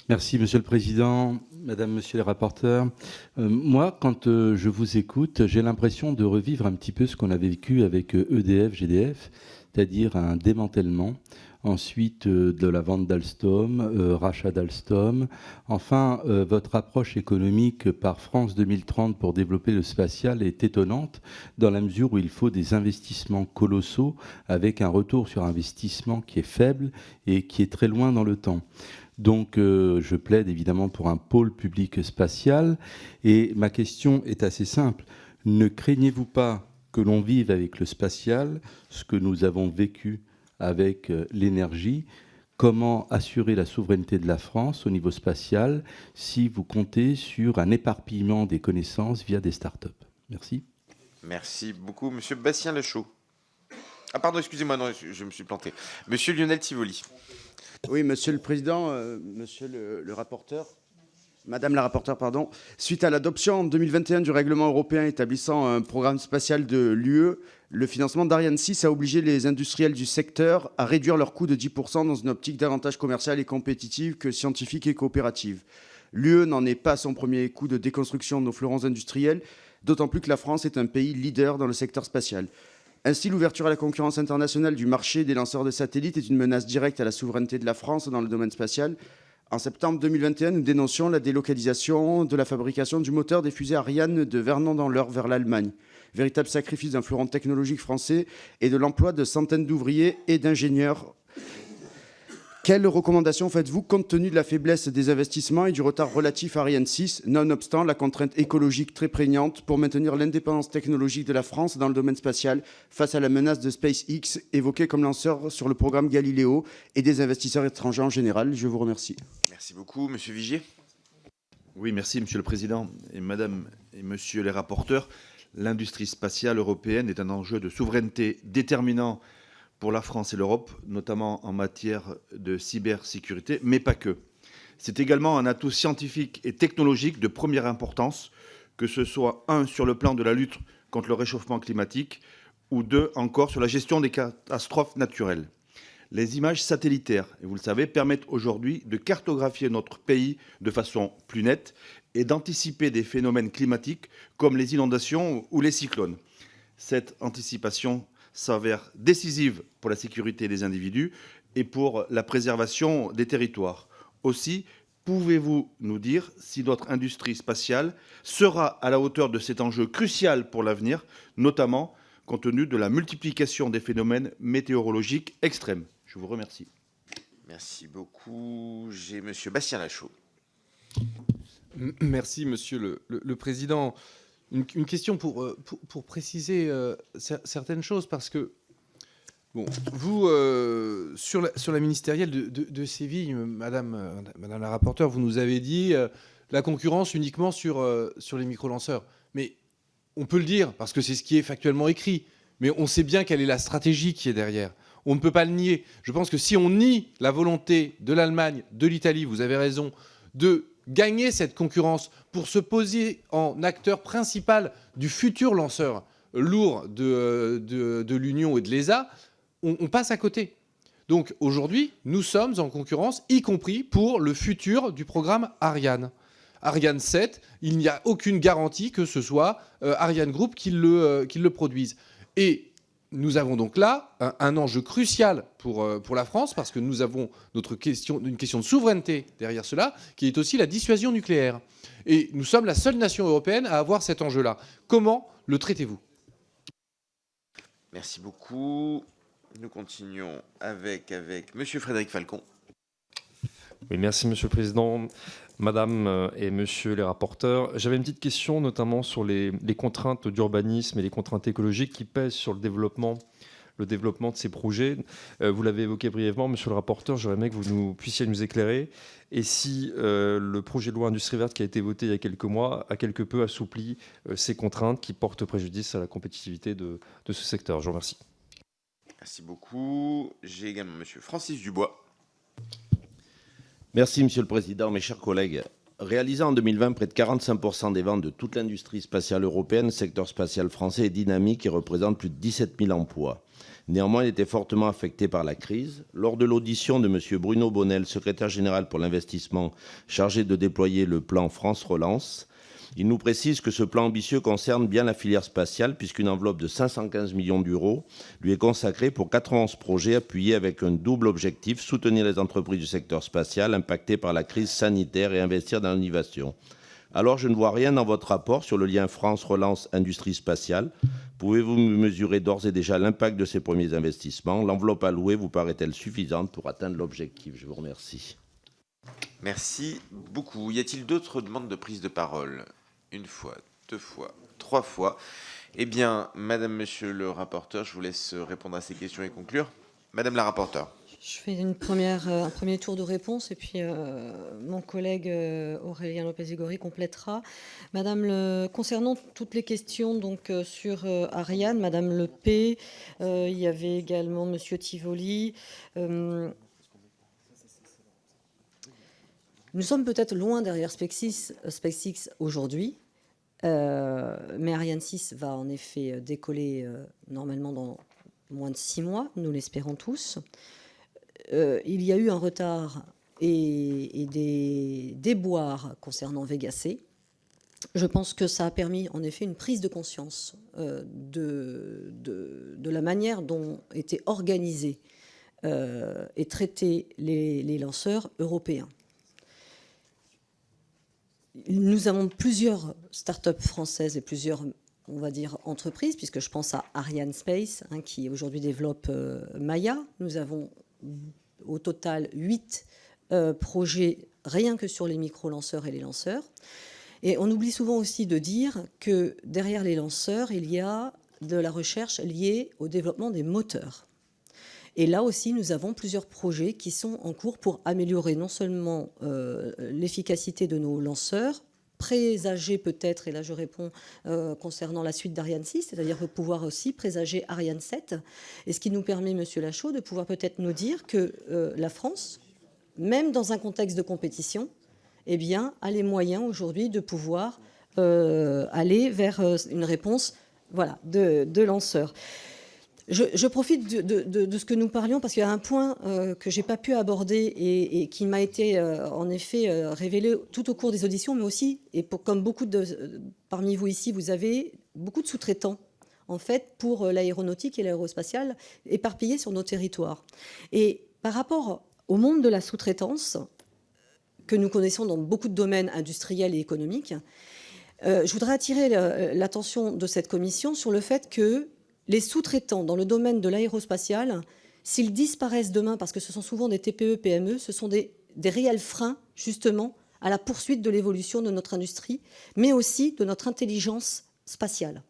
[SPEAKER 12] Merci, Monsieur le Président, Madame, Monsieur les rapporteurs. Moi, quand je vous écoute, j'ai l'impression de revivre un petit peu ce qu'on avait vécu avec EDF, GDF, c'est-à-dire un démantèlement, ensuite de la vente d'Alstom, rachat d'Alstom. Enfin, votre approche économique par France 2030 pour développer le spatial est étonnante, dans la mesure où il faut des investissements colossaux avec un retour sur investissement qui est faible et qui est très loin dans le temps. Donc, je plaide évidemment pour un pôle public spatial. Et ma question est assez simple. Ne craignez-vous pas que l'on vive avec le spatial ce que nous avons vécu avec l'énergie? Comment assurer la souveraineté de la France au niveau spatial si vous comptez sur un éparpillement des connaissances via des startups? Merci.
[SPEAKER 1] Merci beaucoup. Monsieur Bastien Lachaud. Ah pardon, excusez-moi, non, je me suis planté. Monsieur Lionel Tivoli.
[SPEAKER 13] Oui, Monsieur le Président, Monsieur le rapporteur, Madame la rapporteure, pardon. Suite à l'adoption en 2021 du règlement européen établissant un programme spatial de l'UE, le financement d'Ariane 6 a obligé les industriels du secteur à réduire leurs coûts de 10% dans une optique davantage commerciale et compétitive que scientifique et coopérative. L'UE n'en est pas à son premier coup de déconstruction de nos fleurons industriels, d'autant plus que la France est un pays leader dans le secteur spatial. Ainsi, l'ouverture à la concurrence internationale du marché des lanceurs de satellites est une menace directe à la souveraineté de la France dans le domaine spatial. En septembre 2021, nous dénoncions la délocalisation de la fabrication du moteur des fusées Ariane de Vernon dans l'Eure vers l'Allemagne. Véritable sacrifice d'un fleuron technologique français et de l'emploi de centaines d'ouvriers et d'ingénieurs. Quelles recommandations faites-vous compte tenu de la faiblesse des investissements et du retard relatif à Ariane 6, nonobstant la contrainte écologique très prégnante pour maintenir l'indépendance technologique de la France dans le domaine spatial face à la menace de SpaceX évoquée comme lanceur sur le programme Galileo et des investisseurs étrangers en général? Je vous remercie.
[SPEAKER 1] Merci beaucoup. Monsieur Vigier.
[SPEAKER 14] Oui, merci Monsieur le Président et Madame et Monsieur les rapporteurs. L'industrie spatiale européenne est un enjeu de souveraineté déterminant pour la France et l'Europe, notamment en matière de cybersécurité, mais pas que. C'est également un atout scientifique et technologique de première importance, que ce soit sur le plan de la lutte contre le réchauffement climatique, ou encore sur la gestion des catastrophes naturelles. Les images satellitaires, et vous le savez, permettent aujourd'hui de cartographier notre pays de façon plus nette et d'anticiper des phénomènes climatiques comme les inondations ou les cyclones. Cette anticipation s'avère décisive pour la sécurité des individus et pour la préservation des territoires. Aussi, pouvez-vous nous dire si notre industrie spatiale sera à la hauteur de cet enjeu crucial pour l'avenir, notamment compte tenu de la multiplication des phénomènes météorologiques extrêmes? Je vous remercie.
[SPEAKER 1] Merci beaucoup. J'ai Monsieur Bastien Lachaud.
[SPEAKER 6] Merci, Monsieur le Président. Une question pour préciser certaines choses, parce que bon, vous, sur la ministérielle de Séville, Madame la rapporteure, vous nous avez dit la concurrence uniquement sur les micro-lanceurs. Mais on peut le dire, parce que c'est ce qui est factuellement écrit, mais on sait bien quelle est la stratégie qui est derrière. On ne peut pas le nier. Je pense que si on nie la volonté de l'Allemagne, de l'Italie, vous avez raison, de gagner cette concurrence pour se poser en acteur principal du futur lanceur lourd de l'Union et de l'ESA, on passe à côté. Donc aujourd'hui, nous sommes en concurrence, y compris pour le futur du programme Ariane. Ariane 7, il n'y a aucune garantie que ce soit Ariane Group qui le produise. Et nous avons donc là un enjeu crucial pour la France, parce que nous avons une question de souveraineté derrière cela, qui est aussi la dissuasion nucléaire. Et nous sommes la seule nation européenne à avoir cet enjeu-là. Comment le traitez-vous?
[SPEAKER 1] Merci beaucoup. Nous continuons avec Monsieur Frédéric Falcon.
[SPEAKER 15] Oui, merci Monsieur le Président, Madame et Monsieur les rapporteurs. J'avais une petite question notamment sur les contraintes d'urbanisme et les contraintes écologiques qui pèsent sur le développement de ces projets. Vous l'avez évoqué brièvement, Monsieur le rapporteur, j'aurais aimé que vous puissiez nous éclairer. Et si le projet de loi Industrie verte qui a été voté il y a quelques mois a quelque peu assoupli ces contraintes qui portent préjudice à la compétitivité de ce secteur. Je vous remercie.
[SPEAKER 1] Merci beaucoup. J'ai également Monsieur Francis Dubois.
[SPEAKER 16] Merci Monsieur le Président, mes chers collègues. Réalisant en 2020 près de 45% des ventes de toute l'industrie spatiale européenne, le secteur spatial français est dynamique et représente plus de 17 000 emplois. Néanmoins, il était fortement affecté par la crise. Lors de l'audition de M. Bruno Bonnel, secrétaire général pour l'investissement chargé de déployer le plan France Relance, il nous précise que ce plan ambitieux concerne bien la filière spatiale, puisqu'une enveloppe de 515 millions d'euros lui est consacrée pour 91 projets appuyés avec un double objectif, soutenir les entreprises du secteur spatial impactées par la crise sanitaire et investir dans l'innovation. Alors, je ne vois rien dans votre rapport sur le lien France Relance Industrie spatiale. Pouvez-vous mesurer d'ores et déjà l'impact de ces premiers investissements? L'enveloppe allouée vous paraît-elle suffisante pour atteindre l'objectif? Je vous remercie.
[SPEAKER 1] Merci beaucoup. Y a-t-il d'autres demandes de prise de parole? Une fois, deux fois, trois fois. Eh bien, Madame, Monsieur le rapporteur, je vous laisse répondre à ces questions et conclure. Madame la rapporteure.
[SPEAKER 2] Je fais un premier tour de réponse et puis mon collègue Aurélien Lopez-Igori complétera. Concernant toutes les questions donc, sur Ariane, Madame Lepay, il y avait également Monsieur Tivoli. Nous sommes peut-être loin derrière SpaceX aujourd'hui, mais Ariane 6 va en effet décoller normalement dans moins de 6 mois, nous l'espérons tous. Il y a eu un retard et des déboires concernant Vega C. Je pense que ça a permis en effet une prise de conscience de la manière dont étaient organisés et traités les lanceurs européens. Nous avons plusieurs start-up françaises et plusieurs, on va dire, entreprises, puisque je pense à Ariane Space, qui aujourd'hui développe Maya. Nous avons au total 8 projets rien que sur les micro-lanceurs et les lanceurs. Et on oublie souvent aussi de dire que derrière les lanceurs, il y a de la recherche liée au développement des moteurs. Et là aussi, nous avons plusieurs projets qui sont en cours pour améliorer non seulement l'efficacité de nos lanceurs, présager peut-être, et là je réponds concernant la suite d'Ariane 6, c'est-à-dire pouvoir aussi présager Ariane 7, et ce qui nous permet, Monsieur Lachaud, de pouvoir peut-être nous dire que la France, même dans un contexte de compétition, eh bien, a les moyens aujourd'hui de pouvoir aller vers une réponse voilà, de lanceurs. Je profite de ce que nous parlions parce qu'il y a un point que je n'ai pas pu aborder et qui m'a été en effet révélé tout au cours des auditions, mais aussi, et comme beaucoup parmi vous ici, vous avez beaucoup de sous-traitants en fait pour l'aéronautique et l'aérospatiale éparpillés sur nos territoires. Et par rapport au monde de la sous-traitance que nous connaissons dans beaucoup de domaines industriels et économiques, je voudrais attirer l'attention de cette commission sur le fait que les sous-traitants dans le domaine de l'aérospatial, s'ils disparaissent demain, parce que ce sont souvent des TPE, PME, ce sont des réels freins, justement, à la poursuite de l'évolution de notre industrie, mais aussi de notre intelligence spatiale.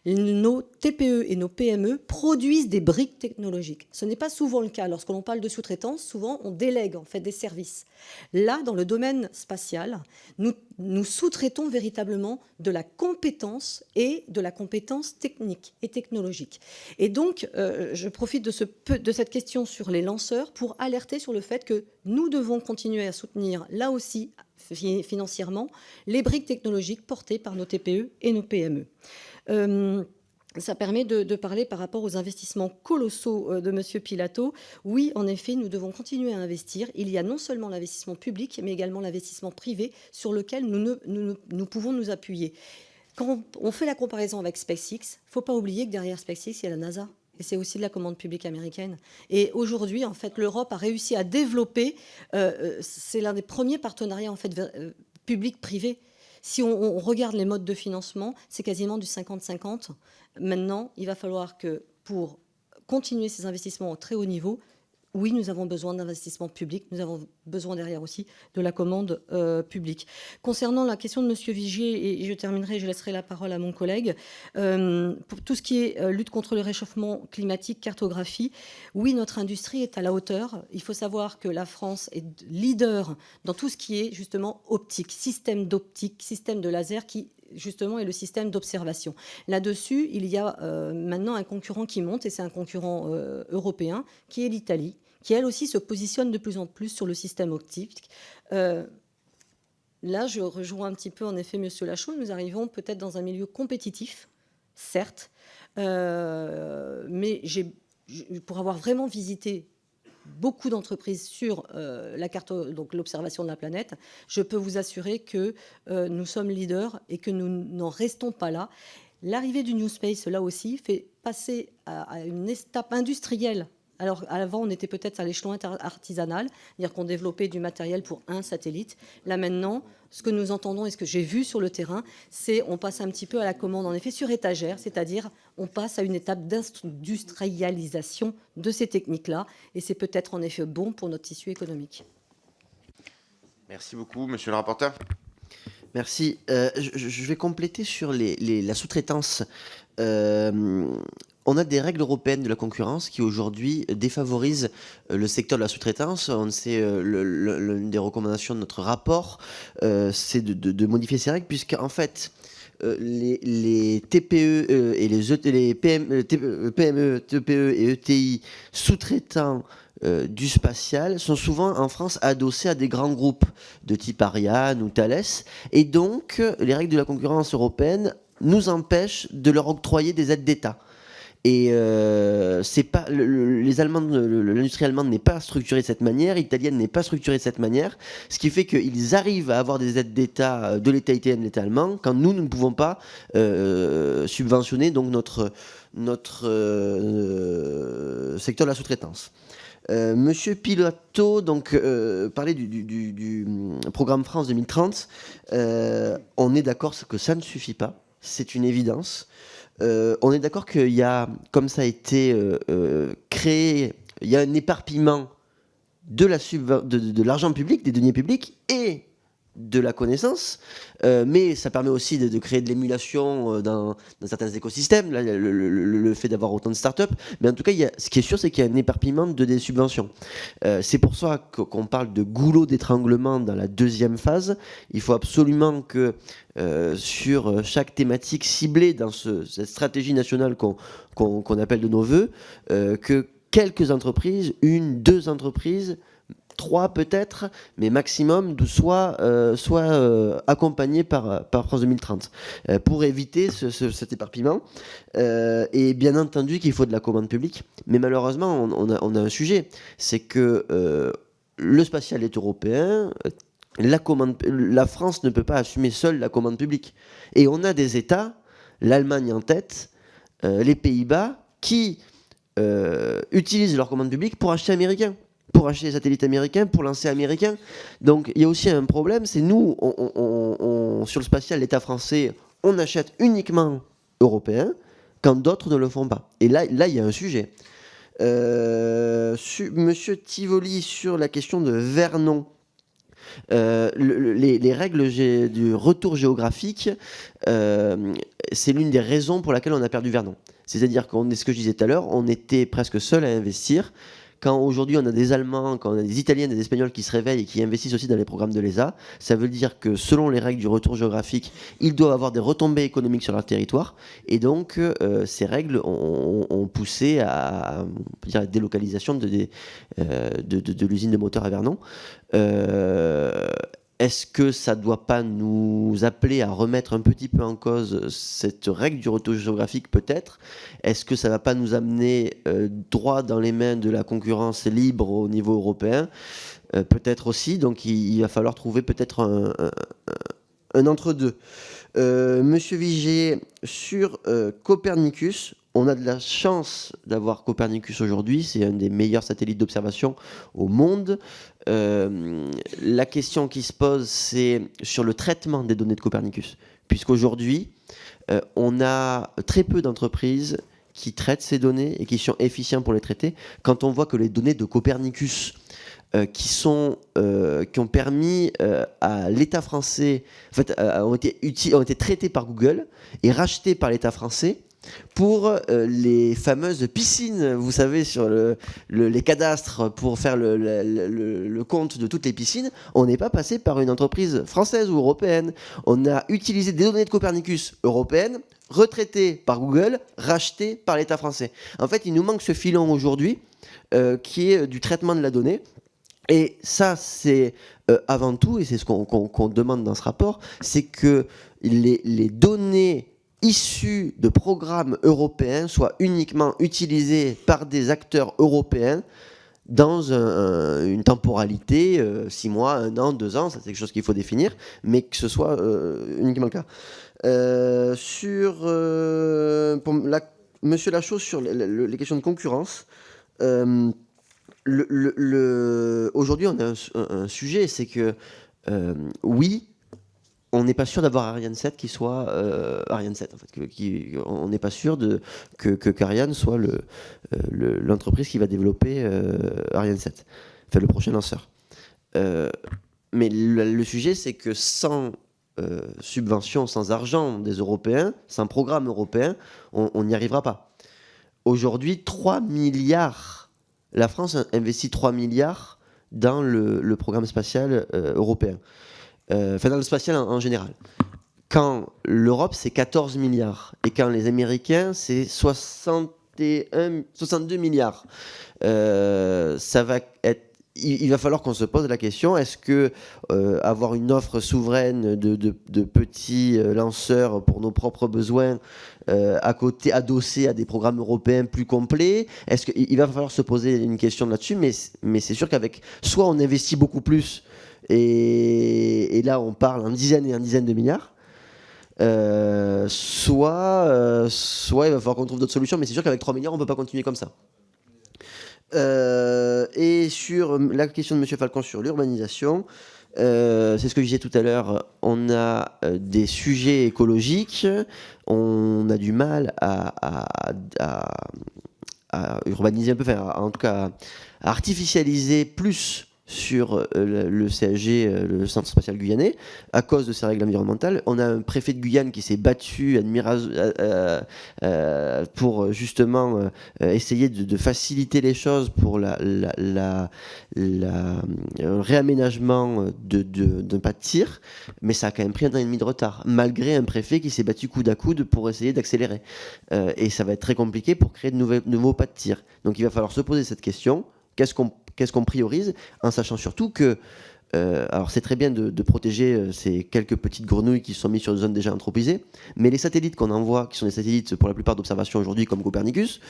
[SPEAKER 2] Nos TPE et nos PME produisent des briques technologiques. Ce n'est pas souvent le cas. Lorsque l'on parle de sous-traitance, souvent on délègue en fait des services. Là, dans le domaine spatial, nous sous-traitons véritablement de la compétence et de la compétence technique et technologique. Et donc, je profite de cette question sur les lanceurs pour alerter sur le fait que nous devons continuer à soutenir, là aussi, financièrement, les briques technologiques portées par nos TPE et nos PME. Ça permet de parler par rapport aux investissements colossaux de M. Pilato. Oui, en effet, nous devons continuer à investir. Il y a non seulement l'investissement public, mais également l'investissement privé sur lequel nous pouvons nous appuyer. Quand on fait la comparaison avec SpaceX, il ne faut pas oublier que derrière SpaceX, il y a la NASA. Et c'est aussi de la commande publique américaine. Et aujourd'hui, en fait, l'Europe a réussi à développer, c'est l'un des premiers partenariats en fait, public-privé. Si on regarde les modes de financement, c'est quasiment du 50-50. Maintenant, il va falloir que pour continuer ces investissements au très haut niveau, oui, nous avons besoin d'investissements publics, nous avons besoin derrière aussi de la commande publique. Concernant la question de M. Vigier, et je terminerai, je laisserai la parole à mon collègue, pour tout ce qui est lutte contre le réchauffement climatique, cartographie, oui, notre industrie est à la hauteur. Il faut savoir que la France est leader dans tout ce qui est justement optique, système d'optique, système de laser qui justement est le système d'observation. Là-dessus, il y a maintenant un concurrent qui monte, et c'est un concurrent européen, qui est l'Italie, qui elle aussi se positionne de plus en plus sur le système optique. Là, je rejoins un petit peu en effet Monsieur Lachaud, nous arrivons peut-être dans un milieu compétitif, certes, mais pour avoir vraiment visité beaucoup d'entreprises sur la carte, donc l'observation de la planète, je peux vous assurer que nous sommes leaders et que nous n'en restons pas là. L'arrivée du New Space, là aussi, fait passer à une étape industrielle. Alors, avant, on était peut-être à l'échelon artisanal, c'est-à-dire qu'on développait du matériel pour un satellite. Là, maintenant, ce que nous entendons et ce que j'ai vu sur le terrain, c'est on passe un petit peu à la commande, en effet, sur étagère, c'est-à-dire on passe à une étape d'industrialisation de ces techniques-là. Et c'est peut-être, en effet, bon pour notre tissu économique.
[SPEAKER 1] Merci beaucoup, monsieur le rapporteur.
[SPEAKER 3] Merci. Je vais compléter sur la sous-traitance. On a des règles européennes de la concurrence qui aujourd'hui défavorisent le secteur de la sous-traitance. On sait, l'une des recommandations de notre rapport, c'est de modifier ces règles, puisqu'en fait, les TPE et les PME, TPE et ETI sous-traitants du spatial sont souvent en France adossés à des grands groupes de type Ariane ou Thales. Et donc, les règles de la concurrence européenne nous empêchent de leur octroyer des aides d'État. Et c'est pas l'industrie allemande n'est pas structurée de cette manière, l'italienne n'est pas structurée de cette manière, ce qui fait qu'ils arrivent à avoir des aides d'État de l'État italien et de l'État allemand, quand nous ne pouvons pas subventionner donc notre secteur de la sous-traitance. Monsieur Piloto donc parlait du programme France 2030. On est d'accord que ça ne suffit pas, c'est une évidence. On est d'accord qu'il y a, comme ça a été créé, il y a un éparpillement de l'argent public, des deniers publics et de la connaissance, mais ça permet aussi de créer de l'émulation dans certains écosystèmes, là, le fait d'avoir autant de start-up. Mais en tout cas, ce qui est sûr, c'est qu'il y a un éparpillement des subventions. C'est pour ça qu'on parle de goulot d'étranglement dans la deuxième phase. Il faut absolument que sur chaque thématique ciblée dans cette stratégie nationale qu'on appelle de nos voeux, que quelques entreprises, 1, 2 entreprises, 3 peut-être, mais maximum, soit accompagné par France 2030, pour éviter cet éparpillement. Et bien entendu qu'il faut de la commande publique, mais malheureusement, on a un sujet, c'est que le spatial est européen, la France ne peut pas assumer seule la commande publique. Et on a des États, l'Allemagne en tête, les Pays-Bas, qui utilisent leur commande publique pour acheter américain, pour acheter les satellites américains, pour lancer américain. Donc il y a aussi un problème, c'est nous, sur le spatial, l'État français, on achète uniquement européen, quand d'autres ne le font pas. Et là, il y a un sujet. Monsieur Tivoli, sur la question de Vernon, les règles du retour géographique, c'est l'une des raisons pour laquelle on a perdu Vernon. C'est-à-dire qu'on est, ce que je disais tout à l'heure, on était presque seul à investir. Quand aujourd'hui on a des Allemands, quand on a des Italiens, des Espagnols qui se réveillent et qui investissent aussi dans les programmes de l'ESA, ça veut dire que selon les règles du retour géographique, ils doivent avoir des retombées économiques sur leur territoire. Et donc ces règles ont poussé à la délocalisation de l'usine de moteur à Vernon. Est-ce que ça ne doit pas nous appeler à remettre un petit peu en cause cette règle du retour géographique, peut-être? Est-ce que ça ne va pas nous amener droit dans les mains de la concurrence libre au niveau européen? Peut-être aussi, donc il va falloir trouver peut-être un entre-deux. Monsieur Vigier, sur Copernicus, on a de la chance d'avoir Copernicus aujourd'hui, c'est un des meilleurs satellites d'observation au monde. La question qui se pose, c'est sur le traitement des données de Copernicus, puisqu'aujourd'hui, on a très peu d'entreprises qui traitent ces données et qui sont efficients pour les traiter. Quand on voit que les données de Copernicus qui ont permis à l'État français, en fait, ont été traités par Google et rachetés par l'État français pour les fameuses piscines, vous savez, sur les cadastres, pour faire le compte de toutes les piscines, on n'est pas passé par une entreprise française ou européenne. On a utilisé des données de Copernicus européennes, retraitées par Google, rachetées par l'État français. En fait, il nous manque ce filon aujourd'hui qui est du traitement de la donnée. Et ça, c'est avant tout, et c'est ce qu'on demande dans ce rapport, c'est que les données issus de programmes européens soient uniquement utilisés par des acteurs européens dans une temporalité, 6 mois, 1 an, 2 ans, ça c'est quelque chose qu'il faut définir, mais que ce soit uniquement le cas. Monsieur Lachaud, sur les questions de concurrence, aujourd'hui on a un sujet, c'est que oui, on n'est pas sûr d'avoir Ariane 7 qui soit Ariane 7 en fait, on n'est pas sûr qu'Ariane soit l'entreprise qui va développer Ariane 7, enfin le prochain lanceur. Mais le sujet, c'est que sans subvention, sans argent des Européens, sans programme européen, on n'y arrivera pas. Aujourd'hui, 3 milliards, la France investit 3 milliards dans le programme spatial européen. Enfin, dans le spatial en général. Quand l'Europe, c'est 14 milliards. Et quand les Américains, c'est 62 milliards. Ça va être... Il va falloir qu'on se pose la question, est-ce que avoir une offre souveraine de petits lanceurs pour nos propres besoins à côté, adossés à des programmes européens plus complets, est-ce qu'il va falloir se poser une question là-dessus, mais c'est sûr qu'avec... Soit on investit beaucoup plus, et là on parle en dizaines et en dizaines de milliards, soit il va falloir qu'on trouve d'autres solutions, mais c'est sûr qu'avec 3 milliards on ne peut pas continuer comme ça. Et sur la question de M. Falcon sur l'urbanisation, c'est ce que je disais tout à l'heure, on a des sujets écologiques, on a du mal à urbaniser un peu, enfin, en tout cas à artificialiser plus sur le CSG, le Centre spatial guyanais, à cause de ces règles environnementales. On a un préfet de Guyane qui s'est battu pour justement essayer de faciliter les choses pour un réaménagement d'un pas de tir, mais ça a quand même pris 1 an et demi de retard, malgré un préfet qui s'est battu coude à coude pour essayer d'accélérer. Et ça va être très compliqué pour créer de nouveaux pas de tir. Donc il va falloir se poser cette question. Qu'est-ce qu'on priorise, en sachant surtout que, alors c'est très bien de protéger ces quelques petites grenouilles qui sont mises sur des zones déjà anthropisées, mais les satellites qu'on envoie, qui sont des satellites pour la plupart d'observation aujourd'hui comme Copernicus,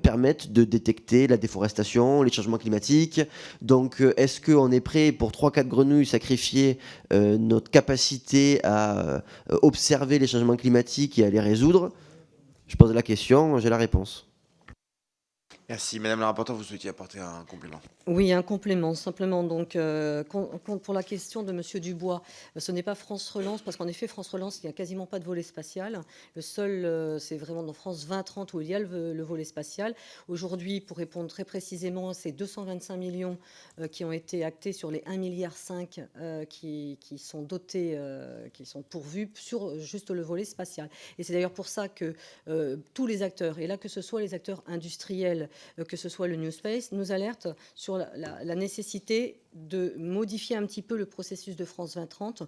[SPEAKER 3] permettent de détecter la déforestation, les changements climatiques. Donc est-ce qu'on est prêt pour 3-4 grenouilles sacrifier notre capacité à observer les changements climatiques et à les résoudre? Je pose la question, j'ai la réponse.
[SPEAKER 1] Merci. Madame la rapporteure, vous souhaitiez apporter un complément?
[SPEAKER 2] Oui, un complément, simplement. Donc, pour la question de Monsieur Dubois, ce n'est pas France Relance, parce qu'en effet, France Relance, il n'y a quasiment pas de volet spatial. Le seul, c'est vraiment dans France 2030 où il y a le volet spatial. Aujourd'hui, pour répondre très précisément, c'est 225 millions qui ont été actés sur les 1,5 milliard qui sont dotés, qui sont pourvus sur juste le volet spatial. Et c'est d'ailleurs pour ça que tous les acteurs, et là que ce soit les acteurs industriels, que ce soit le New Space, nous alertent sur la nécessité de modifier un petit peu le processus de France 2030.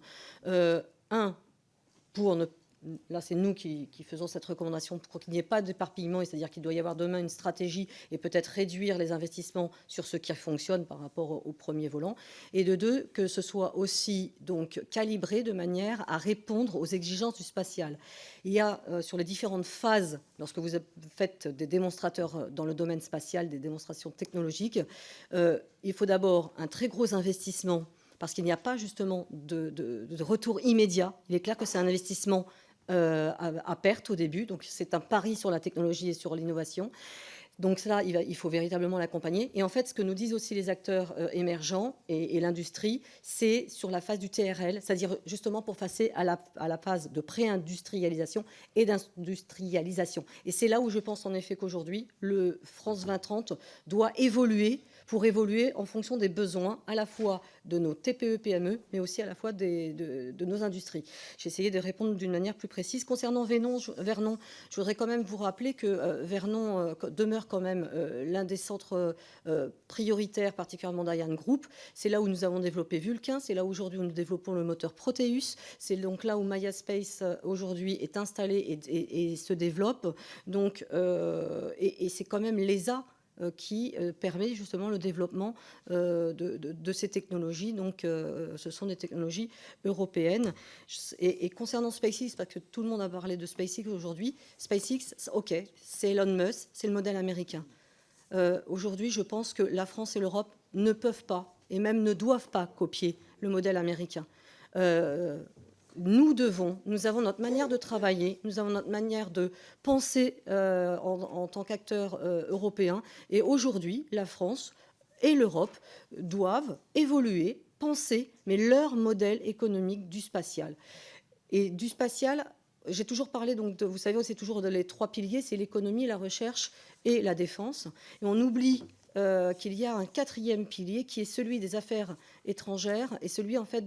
[SPEAKER 2] Là, c'est nous qui faisons cette recommandation pour qu'il n'y ait pas d'éparpillement, c'est-à-dire qu'il doit y avoir demain une stratégie et peut-être réduire les investissements sur ce qui fonctionne par rapport au premier volant. Et de deux, que ce soit aussi donc calibré de manière à répondre aux exigences du spatial. Il y a sur les différentes phases, lorsque vous faites des démonstrateurs dans le domaine spatial, des démonstrations technologiques, il faut d'abord un très gros investissement parce qu'il n'y a pas justement de retour immédiat. Il est clair que c'est un investissement à perte au début, donc c'est un pari sur la technologie et sur l'innovation. Donc cela, il faut véritablement l'accompagner. Et en fait, ce que nous disent aussi les acteurs émergents et l'industrie, c'est sur la phase du TRL, c'est-à-dire justement pour passer à la phase de pré-industrialisation et d'industrialisation. Et c'est là où je pense en effet qu'aujourd'hui, le France 2030 doit évoluer pour évoluer en fonction des besoins à la fois de nos TPE-PME, mais aussi à la fois de nos industries. J'ai essayé de répondre d'une manière plus précise. Concernant Vernon, je voudrais quand même vous rappeler que Vernon demeure quand même l'un des centres prioritaires, particulièrement d'Ariane Group. C'est là où nous avons développé Vulcain, c'est là où aujourd'hui nous développons le moteur Proteus, c'est donc là où Maya Space aujourd'hui est installé et se développe. Donc, et c'est quand même l'ESA qui permet justement le développement de ces technologies. Donc, ce sont des technologies européennes. Et concernant SpaceX, parce que tout le monde a parlé de SpaceX aujourd'hui, SpaceX, ok, c'est Elon Musk, c'est le modèle américain. Aujourd'hui, je pense que la France et l'Europe ne peuvent pas, et même ne doivent pas copier le modèle américain. Nous avons notre manière de travailler, nous avons notre manière de penser en tant qu'acteurs européens. Et aujourd'hui, la France et l'Europe doivent évoluer, penser, mais leur modèle économique du spatial. Et du spatial, j'ai toujours parlé, donc, vous savez, c'est toujours les 3 piliers, c'est l'économie, la recherche et la défense. Et on oublie qu'il y a un 4e pilier qui est celui des affaires étrangères et celui en fait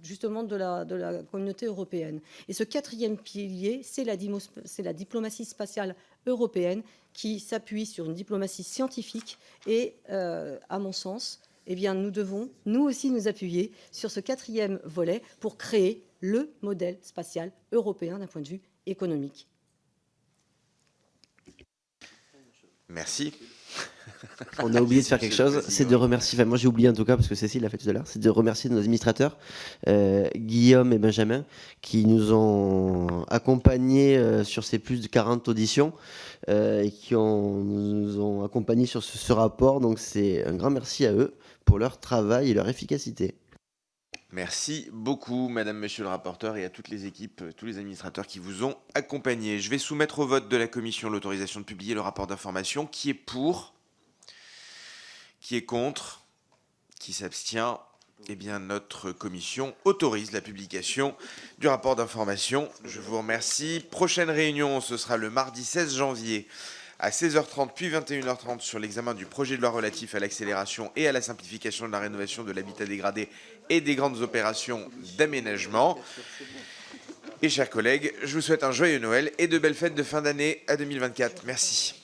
[SPEAKER 2] justement de la communauté européenne. Et ce 4e pilier, c'est la diplomatie spatiale européenne qui s'appuie sur une diplomatie scientifique et à mon sens, eh bien, nous devons nous aussi nous appuyer sur ce 4e volet pour créer le modèle spatial européen d'un point de vue économique.
[SPEAKER 1] Merci.
[SPEAKER 3] On a oublié de faire quelque chose, c'est de remercier, enfin moi j'ai oublié en tout cas parce que Cécile l'a fait tout à l'heure, c'est de remercier nos administrateurs, Guillaume et Benjamin, qui nous ont accompagnés sur ces plus de 40 auditions et qui nous ont accompagnés sur ce rapport. Donc c'est un grand merci à eux pour leur travail et leur efficacité.
[SPEAKER 1] Merci beaucoup, Madame, Monsieur le rapporteur, et à toutes les équipes, tous les administrateurs qui vous ont accompagnés. Je vais soumettre au vote de la commission l'autorisation de publier le rapport d'information. Qui est pour ? Qui est contre ? Qui s'abstient ? Eh bien, notre commission autorise la publication du rapport d'information. Je vous remercie. Prochaine réunion, ce sera le mardi 16 janvier à 16h30 puis 21h30 sur l'examen du projet de loi relatif à l'accélération et à la simplification de la rénovation de l'habitat dégradé et des grandes opérations d'aménagement. Et chers collègues, je vous souhaite un joyeux Noël et de belles fêtes de fin d'année à 2024. Merci.